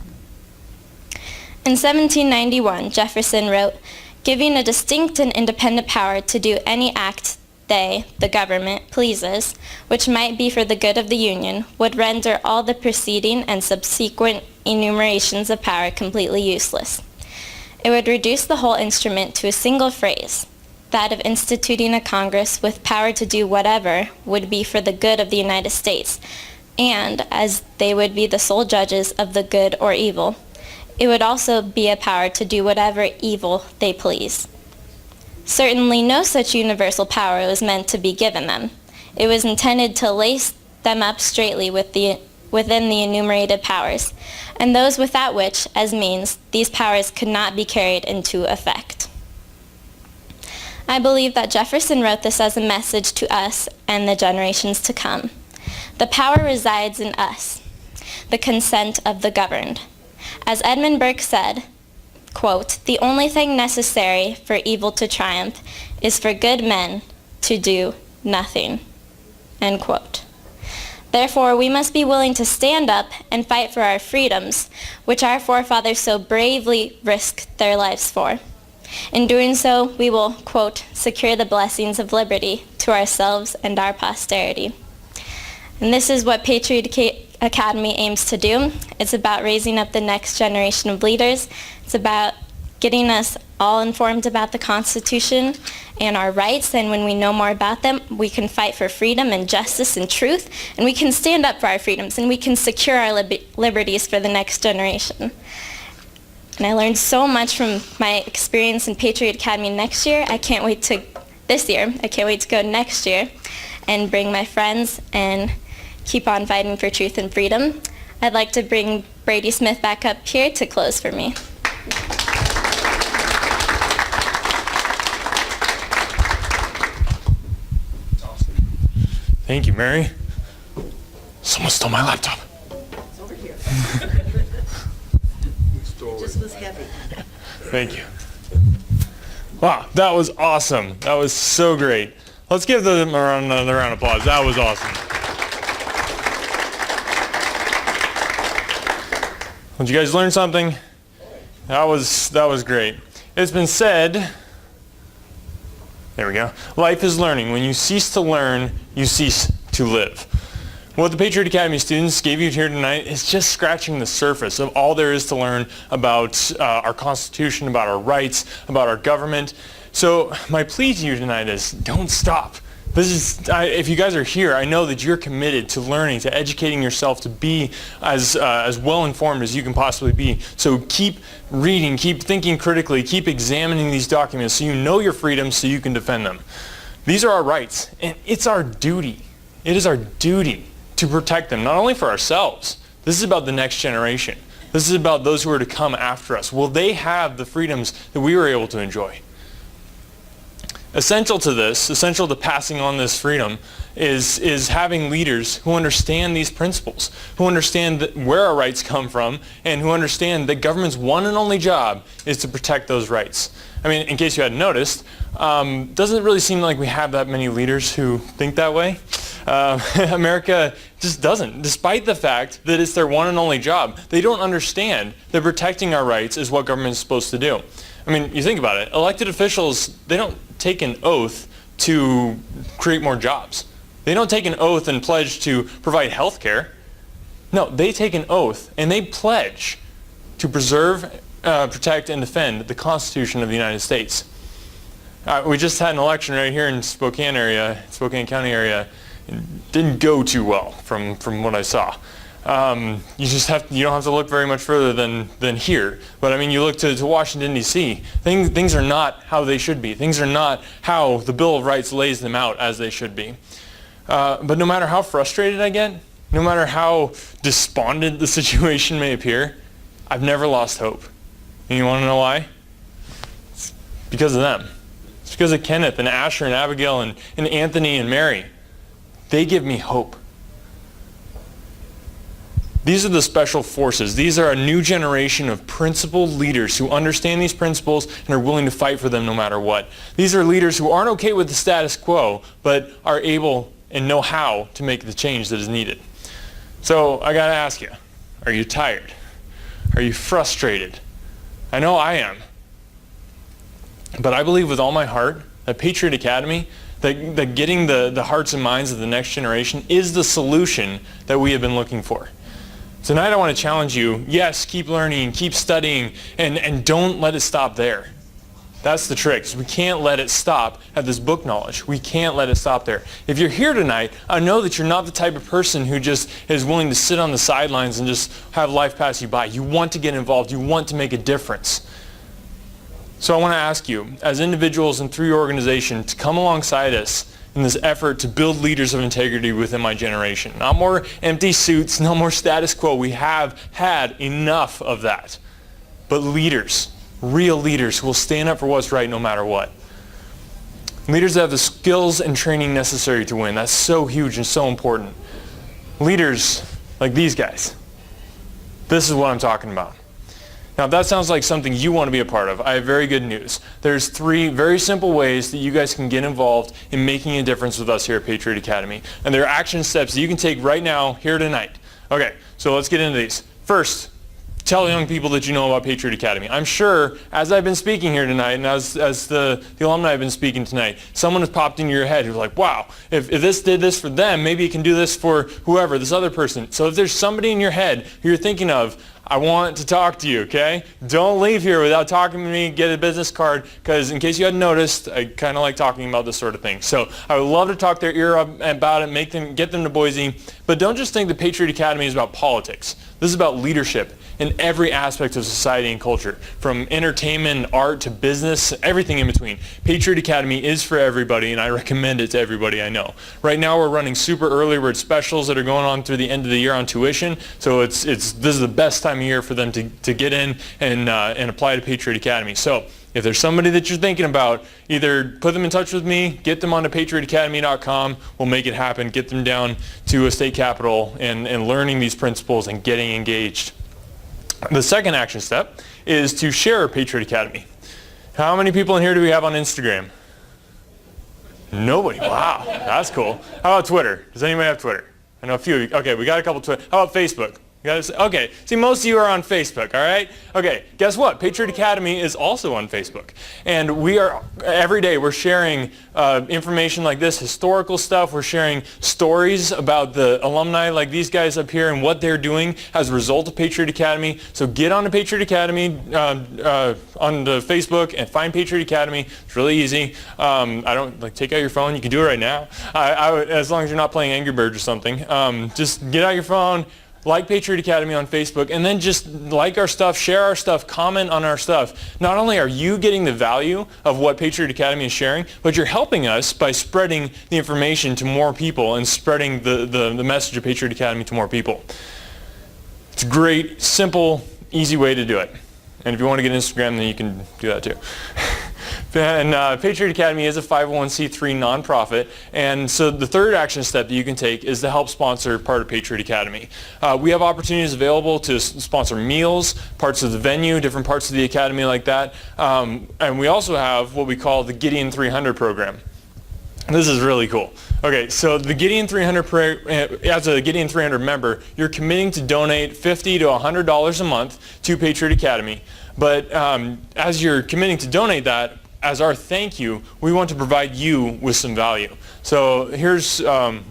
In 1791, Jefferson wrote, "Giving a distinct and independent power to do any act they, the government, pleases, which might be for the good of the Union, would render all the preceding and subsequent enumerations of power completely useless. It would reduce the whole instrument to a single phrase, that of instituting a Congress with power to do whatever would be for the good of the United States, and as they would be the sole judges of the good or evil, it would also be a power to do whatever evil they please." Certainly no such universal power was meant to be given them. It was intended to lace them up straightly within the enumerated powers, and those without which, as means, these powers could not be carried into effect. I believe that Jefferson wrote this as a message to us and the generations to come. The power resides in us, the consent of the governed. As Edmund Burke said, quote, "The only thing necessary for evil to triumph is for good men to do nothing." End quote. Therefore, we must be willing to stand up and fight for our freedoms, which our forefathers so bravely risked their lives for. In doing so, we will, quote, "secure the blessings of liberty to ourselves and our posterity." And this is what Patriot Academy aims to do. It's about raising up the next generation of leaders. It's about getting us all informed about the Constitution and our rights, and when we know more about them, we can fight for freedom and justice and truth, and we can stand up for our freedoms, and we can secure our liberties for the next generation. And I learned so much from my experience in Patriot Academy this year. I can't wait to go next year and bring my friends and keep on fighting for truth and freedom. I'd like to bring Brady Smith back up here to close for me. Thank you, Mary. Someone stole my laptop. It's over here. It just was heavy. Thank you. Wow, that was awesome. That was so great. Let's give them another round of applause. That was awesome. Did you guys learn something? That was great. It's been said, there we go, life is learning. When you cease to learn, you cease to live. What the Patriot Academy students gave you here tonight is just scratching the surface of all there is to learn about our Constitution, about our rights, about our government. So my plea to you tonight is don't stop. If you guys are here, I know that you're committed to learning, to educating yourself, to be as well informed as you can possibly be. So keep reading, keep thinking critically, keep examining these documents so you know your freedoms so you can defend them. These are our rights, and it's our duty. It is our duty to protect them, not only for ourselves. This is about the next generation. This is about those who are to come after us. Will they have the freedoms that we were able to enjoy? Essential to this, essential to passing on this freedom, is having leaders who understand these principles, who understand where our rights come from, and who understand that government's one and only job is to protect those rights. I mean, in case you hadn't noticed, doesn't it really seem like we have that many leaders who think that way? America just doesn't, despite the fact that it's their one and only job. They don't understand that protecting our rights is what government is supposed to do. I mean, you think about it. Elected officials, they don't take an oath to create more jobs. They don't take an oath and pledge to provide health care. No, they take an oath and they pledge to preserve, protect, and defend the Constitution of the United States. We just had an election right here in Spokane County area. It didn't go too well from what I saw. You don't have to look very much further than here. But I mean, you look to Washington, D.C. Things are not how they should be. Things are not how the Bill of Rights lays them out as they should be. But no matter how frustrated I get, no matter how despondent the situation may appear, I've never lost hope. And you want to know why? It's because of them. It's because of Kenneth and Asher and Abigail and Anthony and Mary. They give me hope. These are the special forces. These are a new generation of principled leaders who understand these principles and are willing to fight for them no matter what. These are leaders who aren't okay with the status quo, but are able and know how to make the change that is needed. So I got to ask you, are you tired? Are you frustrated? I know I am. But I believe with all my heart that Patriot Academy, that getting the hearts and minds of the next generation is the solution that we have been looking for. Tonight I want to challenge you, yes, keep learning, keep studying, and don't let it stop there. That's the trick. We can't let it stop at this book knowledge. We can't let it stop there. If you're here tonight, I know that you're not the type of person who just is willing to sit on the sidelines and just have life pass you by. You want to get involved. You want to make a difference. So I want to ask you, as individuals and through your organization, to come alongside us in this effort to build leaders of integrity within my generation. Not more empty suits, no more status quo. We have had enough of that. But leaders, real leaders who will stand up for what's right no matter what. Leaders that have the skills and training necessary to win. That's so huge and so important. Leaders like these guys. This is what I'm talking about. Now, if that sounds like something you want to be a part of, I have very good news. There's 3 very simple ways that you guys can get involved in making a difference with us here at Patriot Academy. And there are action steps that you can take right now, here tonight. Okay, so let's get into these. First, tell young people that you know about Patriot Academy. I'm sure, as I've been speaking here tonight, and as the alumni have been speaking tonight, someone has popped into your head who's like, wow, if this did this for them, maybe it can do this for whoever, this other person. So if there's somebody in your head who you're thinking of, I want to talk to you, okay? Don't leave here without talking to me, get a business card, because in case you hadn't noticed, I kind of like talking about this sort of thing. So I would love to talk their ear up about it, get them to Boise, but don't just think the Patriot Academy is about politics. This is about leadership in every aspect of society and culture, from entertainment, art, to business, everything in between. Patriot Academy is for everybody, and I recommend it to everybody I know. Right now we're running super early bird specials that are going on through the end of the year on tuition, so this is the best time of year for them to get in and apply to Patriot Academy. So if there's somebody that you're thinking about, either put them in touch with me, get them onto patriotacademy.com, we'll make it happen, get them down to a state capitol and learning these principles and getting engaged. The second action step is to share Patriot Academy. How many people in here do we have on Instagram? Nobody. Wow, that's cool. How about Twitter? Does anybody have Twitter? I know a few of you. Okay, we got a couple Twitter. How about Facebook? Okay, see, most of you are on Facebook, all right? Okay, guess what? Patriot Academy is also on Facebook. And we are, every day, we're sharing information like this, historical stuff. We're sharing stories about the alumni like these guys up here and what they're doing as a result of Patriot Academy. So get on to Patriot Academy on the Facebook and find Patriot Academy. It's really easy. Take out your phone. You can do it right now. As long as you're not playing Angry Birds or something. Just get out your phone. Like Patriot Academy on Facebook, and then just like our stuff, share our stuff, comment on our stuff. Not only are you getting the value of what Patriot Academy is sharing, but you're helping us by spreading the information to more people and spreading the message of Patriot Academy to more people. It's a great, simple, easy way to do it. And if you want to get Instagram, then you can do that too. And Patriot Academy is a 501c3 nonprofit, and so the third action step that you can take is to help sponsor part of Patriot Academy. We have opportunities available to sponsor meals, parts of the venue, different parts of the academy like that, and we also have what we call the Gideon 300 program. This is really cool. Okay, so the Gideon 300, as a Gideon 300 member, you're committing to donate $50 to $100 a month to Patriot Academy. But as you're committing to donate that, as our thank you, we want to provide you with some value. So there's a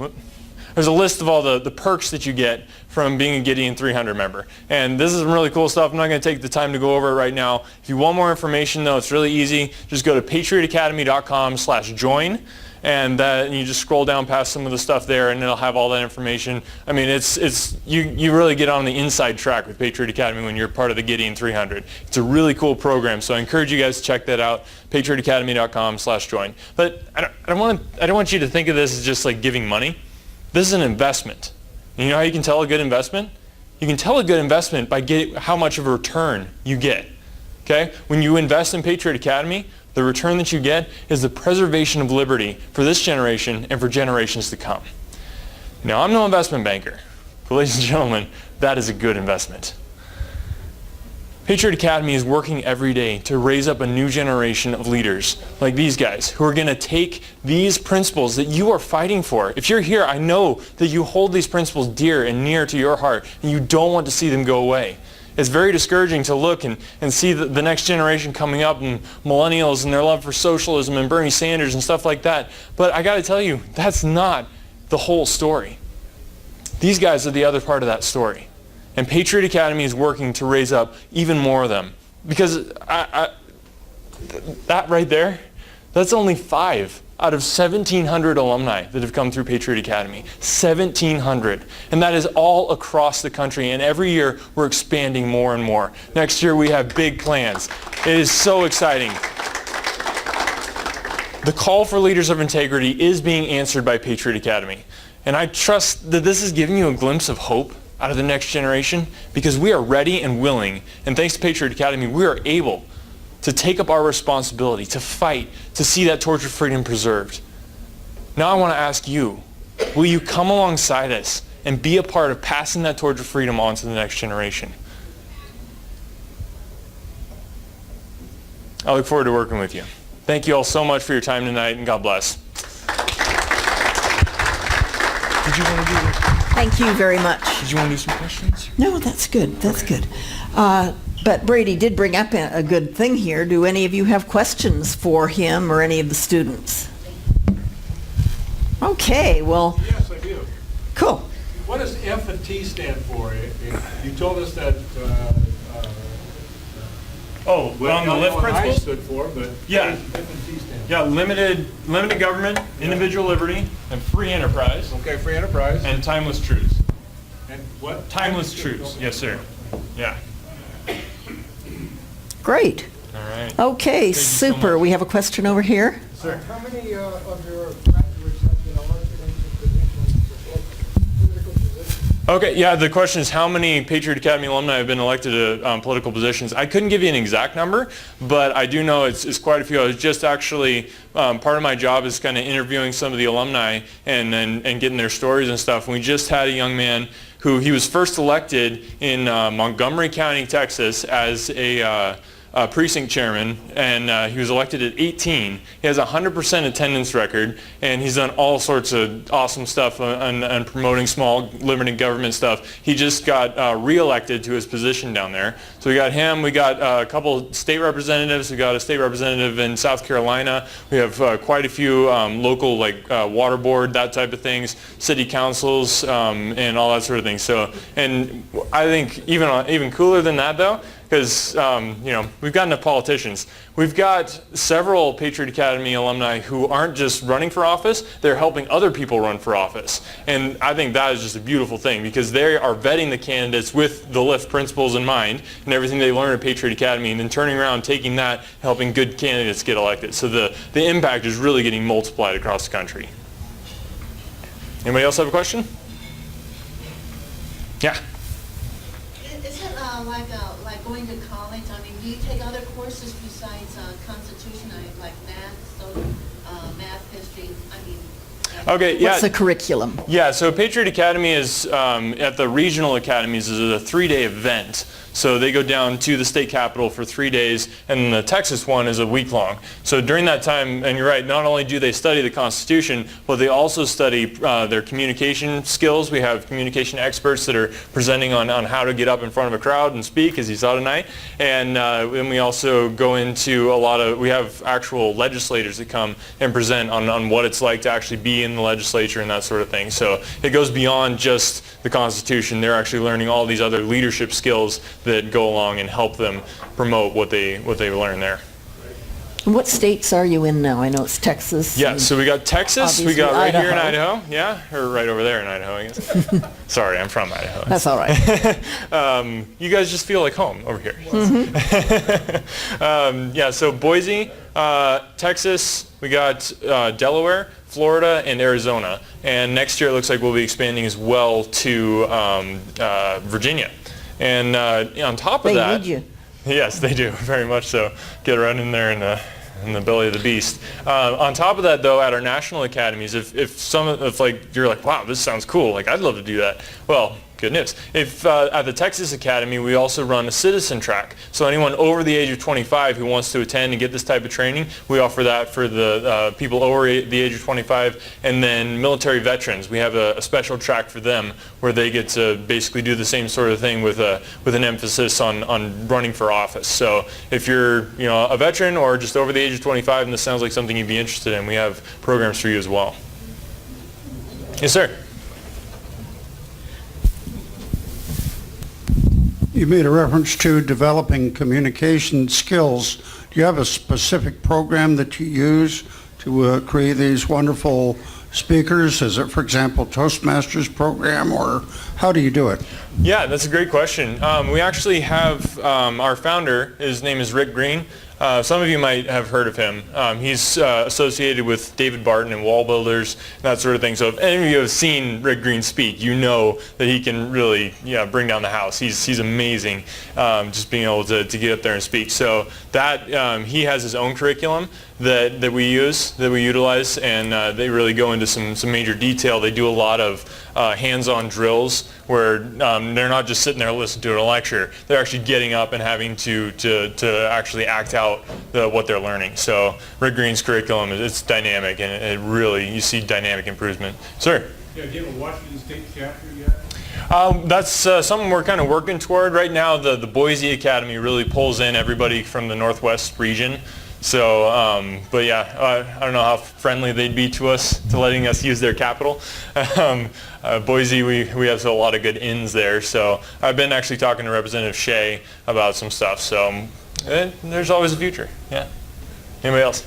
list of all the perks that you get from being a Gideon 300 member. And this is some really cool stuff. I'm not going to take the time to go over it right now. If you want more information, though, it's really easy. Just go to patriotacademy.com/join. and you just scroll down past some of the stuff there, and it'll have all that information. I mean, you really get on the inside track with Patriot Academy when you're part of the Gideon 300. It's a really cool program, so I encourage you guys to check that out, patriotacademy.com/join. But I don't want you to think of this as just like giving money. This is an investment. And you know how you can tell a good investment? You can tell a good investment by how much of a return you get. Okay? When you invest in Patriot Academy, the return that you get is the preservation of liberty for this generation and for generations to come. Now, I'm no investment banker, but ladies and gentlemen, that is a good investment. Patriot Academy is working every day to raise up a new generation of leaders like these guys who are going to take these principles that you are fighting for. If you're here, I know that you hold these principles dear and near to your heart, and you don't want to see them go away. It's very discouraging to look and see the next generation coming up, and millennials and their love for socialism and Bernie Sanders and stuff like that. But I got to tell you, that's not the whole story. These guys are the other part of that story. And Patriot Academy is working to raise up even more of them. Because that right there, that's only 5 out of 1,700 alumni that have come through Patriot Academy. 1,700. And that is all across the country. And every year we're expanding more and more. Next year we have big plans. It is so exciting. The call for leaders of integrity is being answered by Patriot Academy. And I trust that this is giving you a glimpse of hope out of the next generation, because we are ready and willing, and thanks to Patriot Academy, we are able to take up our responsibility, to fight, to see that torch of freedom preserved. Now I want to ask you, will you come alongside us and be a part of passing that torch of freedom on to the next generation? I look forward to working with you. Thank you all so much for your time tonight, and God bless. Did you want to do this? Thank you very much. Did you want to do some questions? No, that's good. That's good. But Brady did bring up a good thing here. Do any of you have questions for him or any of the students? Okay, well. Yes, I do. Cool. What does F and T stand for? You told us that. On the lift principles? stood for, but Yeah. what does F and T stand for? Yeah, limited government, individual liberty, and free enterprise. Okay, free enterprise. And timeless truths. And what? Timeless truths. Yes, sir. Yeah. Great. All right. Okay, Thank you so super. much. We have a question over here. Sir. How many of your graduates have been elected into political positions? Okay, yeah, the question is how many Patriot Academy alumni have been elected to political positions. I couldn't give you an exact number, but I do know it's quite a few. I was just actually, part of my job is kind of interviewing some of the alumni and getting their stories and stuff. And we just had a young man who he was first elected in Montgomery County, Texas as a precinct chairman, and he was elected at 18. He has a 100% attendance record, and he's done all sorts of awesome stuff on promoting small limited government stuff. He just got re-elected to his position down there. So we got him. We got a couple state representatives. We got a state representative in South Carolina. We have quite a few local, like water board, that type of things, city councils, and all that sort of thing. So, and I think even cooler than that, though, because we've got enough politicians. We've got several Patriot Academy alumni who aren't just running for office, they're helping other people run for office. And I think that is just a beautiful thing, because they are vetting the candidates with the LIFT principles in mind and everything they learn at Patriot Academy, and then turning around, taking that, helping good candidates get elected. So the impact is really getting multiplied across the country. Anybody else have a question? Yeah. Is it like going to college? I mean, do you take other courses besides Constitution, like math, history? I mean. Okay, yeah. What's the curriculum? Yeah, so Patriot Academy is, at the regional academies, is a 3-day event. So they go down to the state capitol for 3 days, and the Texas one is a week long. So during that time, and you're right, not only do they study the Constitution, but they also study their communication skills. We have communication experts that are presenting on how to get up in front of a crowd and speak, as you saw tonight. And we also go into we have actual legislators that come and present on what it's like to actually be in the legislature and that sort of thing. So it goes beyond just the Constitution. They're actually learning all these other leadership skills that go along and help them promote what they learn there. And what states are you in now? I know it's Texas. Yeah, and so we got Texas, we got obviously right here in Idaho, yeah, or right over there in Idaho, I guess. Sorry, I'm from Idaho. That's all right. You guys just feel like home over here. Yeah, so Boise, Texas, we got Delaware, Florida, and Arizona. And next year it looks like we'll be expanding as well to Virginia. And on top of that... They need you. Yes, they do, very much so. Get right in there in the belly of the beast. On top of that, though, at our national academies, if like you're like, wow, this sounds cool, like I'd love to do that. Well, good news. If at the Texas Academy, we also run a citizen track. So anyone over the age of 25 who wants to attend and get this type of training, we offer that for the people over the age of 25. And then military veterans, we have a special track for them where they get to basically do the same sort of thing with an emphasis on running for office. So if you're a veteran or just over the age of 25 and this sounds like something you'd be interested in, we have programs for you as well. Yes, sir. You made a reference to developing communication skills. Do you have a specific program that you use to create these wonderful speakers? Is it, for example, Toastmasters program, or how do you do it? Yeah, that's a great question. We actually have our founder, his name is Rick Green. Some of you might have heard of him. He's associated with David Barton and Wall Builders, and that sort of thing. So if any of you have seen Rick Green speak, you know that he can really bring down the house. He's amazing, just being able to get up there and speak. So that he has his own curriculum that we utilize, and they really go into some major detail. They do a lot of hands-on drills where they're not just sitting there listening to a lecture. They're actually getting up and having to actually act out what they're learning. So Rick Green's curriculum, it's dynamic, and it really, you see dynamic improvement. Sir? Yeah, do you have a Washington State chapter yet? That's something we're kind of working toward right now. The Boise Academy really pulls in everybody from the Northwest region. So, but yeah, I don't know how friendly they'd be to us, to letting us use their capital. Boise, we have a lot of good ins there. So I've been actually talking to Representative Shea about some stuff. So there's always a future. Yeah. Anybody else?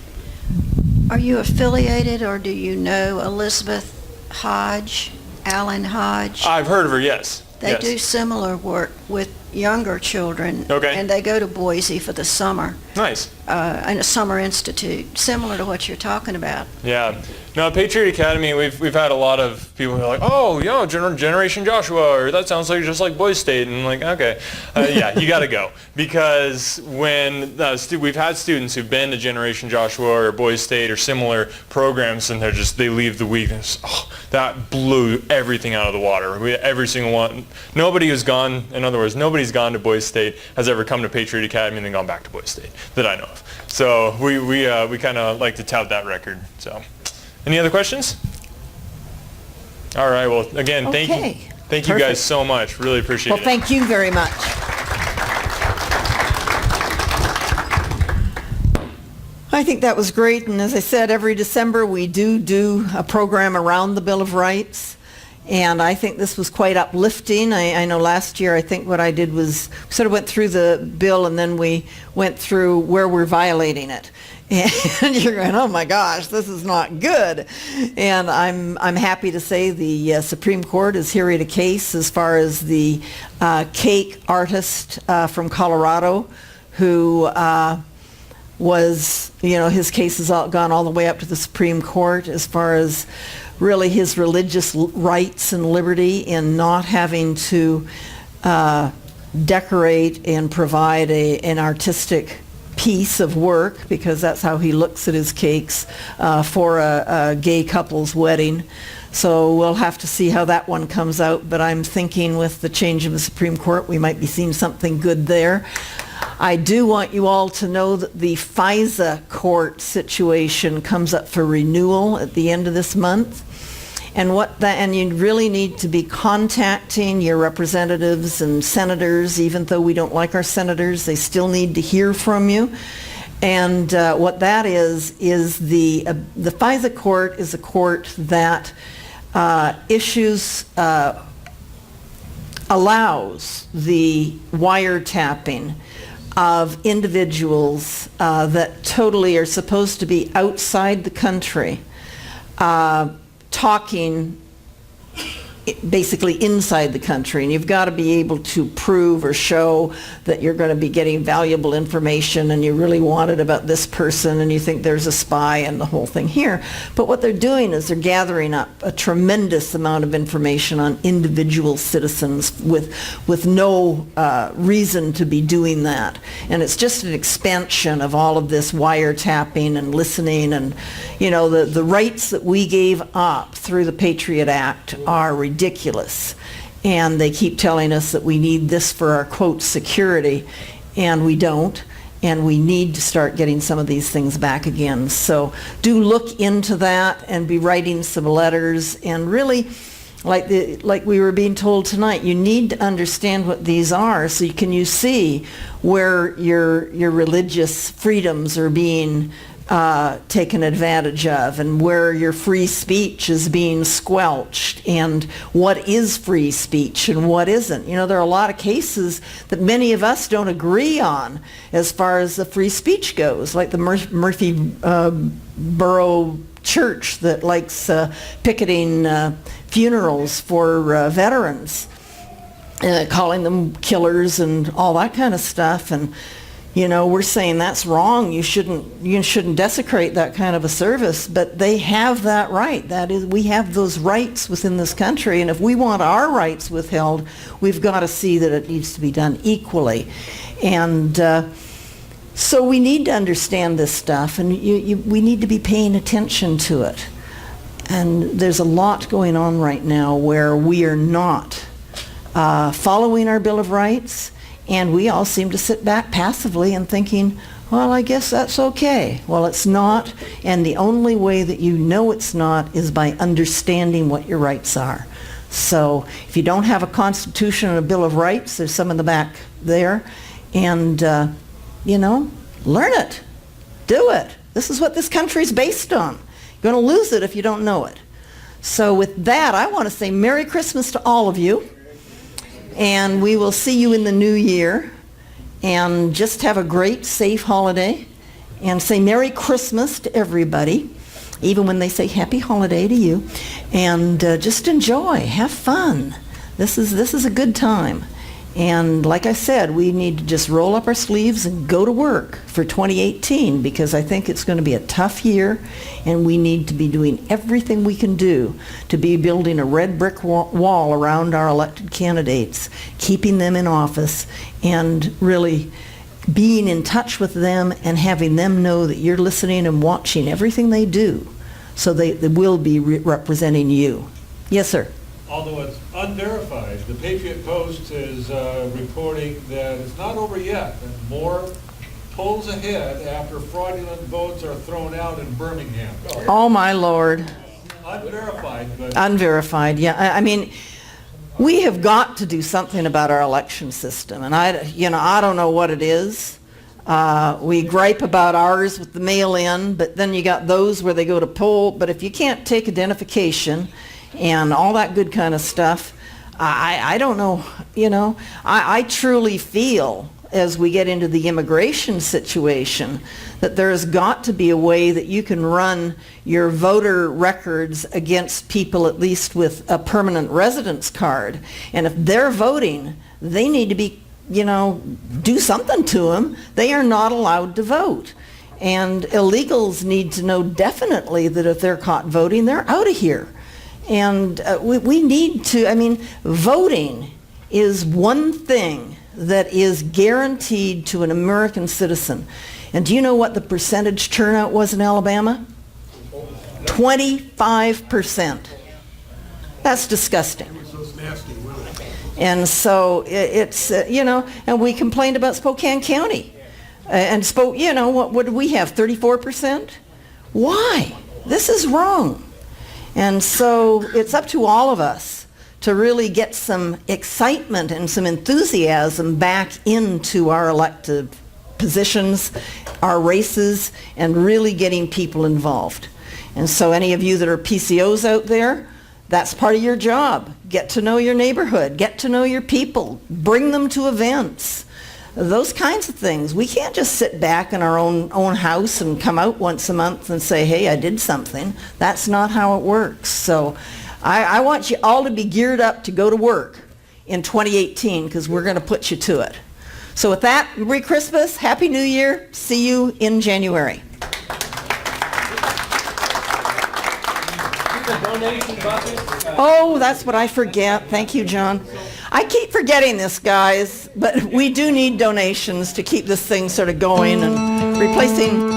Are you affiliated, or do you know Elizabeth Hodge, Allen Hodge? I've heard of her, yes. They do similar work with younger children. Okay. And they go to Boise for the summer. Nice. In a summer institute, similar to what you're talking about. Yeah. No, Patriot Academy, we've had a lot of people who are like, oh, Generation Joshua, or that sounds like just like Boise State. And I'm like, okay. Yeah, you got to go. Because when we've had students who've been to Generation Joshua or Boise State or similar programs, and they leave the week and it's, that blew everything out of the water. Every single one, nobody who's gone, in other words, nobody's gone to Boise State has ever come to Patriot Academy and then gone back to Boise State that I know of. So we kind of like to tout that record. So, any other questions? All right. Well, again, thank you guys so much. Really appreciate it. Well, thank you very much. I think that was great, and as I said, every December we do a program around the Bill of Rights, and I think this was quite uplifting. I know last year I think what I did was sort of went through the bill, and then we went through where we're violating it. And you're going, oh my gosh, this is not good. And I'm happy to say the Supreme Court has heard a case as far as the cake artist from Colorado who was, his case has gone all the way up to the Supreme Court as far as really his religious rights and liberty in not having to decorate and provide an artistic piece of work, because that's how he looks at his cakes for a gay couple's wedding. So we'll have to see how that one comes out, but I'm thinking with the change in the Supreme Court we might be seeing something good there. I do want you all to know that the FISA court situation comes up for renewal at the end of this month. And you really need to be contacting your representatives and senators. Even though we don't like our senators, they still need to hear from you. And what that is the FISA court is a court that allows the wiretapping of individuals that totally are supposed to be outside the country talking basically inside the country, and you've got to be able to prove or show that you're going to be getting valuable information and you really want it about this person and you think there's a spy and the whole thing here. But what they're doing is they're gathering up a tremendous amount of information on individual citizens with no reason to be doing that. And it's just an expansion of all of this wiretapping and listening, and you know, the rights that we gave up through the Patriot Act are ridiculous, and they keep telling us that we need this for our quote security, and we don't, and we need to start getting some of these things back again. So do look into that and be writing some letters, and really like we were being told tonight, you need to understand what these are so you see where your religious freedoms are being taken advantage of, and where your free speech is being squelched, and what is free speech and what isn't. You know, there are a lot of cases that many of us don't agree on as far as the free speech goes, like the Murphyboro Church that likes picketing funerals for veterans, calling them killers and all that kind of stuff. And you know, we're saying that's wrong. You shouldn't desecrate that kind of a service, but they have that right. That is, we have those rights within this country, and if we want our rights withheld, we've got to see that it needs to be done equally. And so we need to understand this stuff, and we need to be paying attention to it. And there's a lot going on right now where we are not following our Bill of Rights. And we all seem to sit back passively and thinking, well, I guess that's okay. Well, it's not, and the only way that you know it's not is by understanding what your rights are. So if you don't have a Constitution and a Bill of Rights, there's some in the back there, and, you know, learn it. Do it. This is what this country is based on. You're going to lose it if you don't know it. So with that, I want to say Merry Christmas to all of you. And we will see you in the new year, and just have a great, safe holiday, and say Merry Christmas to everybody, even when they say Happy Holiday to you, and just enjoy, have fun. This is a good time. And like I said, we need to just roll up our sleeves and go to work for 2018, because I think it's going to be a tough year, and we need to be doing everything we can do to be building a red brick wall around our elected candidates, keeping them in office, and really being in touch with them and having them know that you're listening and watching everything they do, so they will be representing you. Yes, sir. Although it's unverified, the Patriot Post is reporting that it's not over yet, and more pulls ahead after fraudulent votes are thrown out in Birmingham. Oh, my Lord. Unverified, but... Unverified, yeah. I mean, we have got to do something about our election system, and I don't know what it is. We gripe about ours with the mail-in, but then you got those where they go to poll. But if you can't take identification and all that good kind of stuff, I don't know, you know. I truly feel, as we get into the immigration situation, that there has got to be a way that you can run your voter records against people at least with a permanent residence card. And if they're voting, they need to be, you know, do something to them. They are not allowed to vote. And illegals need to know definitely that if they're caught voting, they're out of here. And we need to, I mean, voting is one thing that is guaranteed to an American citizen. And do you know what the percentage turnout was in Alabama? 25%. That's disgusting. And so it's, you know, and we complained about Spokane County. You know, what did we have, 34%? Why? This is wrong. And so it's up to all of us to really get some excitement and some enthusiasm back into our elected positions, our races, and really getting people involved. And so any of you that are PCOs out there, that's part of your job. Get to know your neighborhood. Get to know your people. Bring them to events. those kinds of things. We can't just sit back in our own house and come out once a month and say, hey, I did something. That's not how it works. So I want you all to be geared up to go to work in 2018 because we're going to put you to it. So with that, Merry Christmas, Happy New Year. See you in January. Oh, that's what I forget. Thank you, John. I keep forgetting this, guys, but we do need donations to keep this thing sort of going and replacing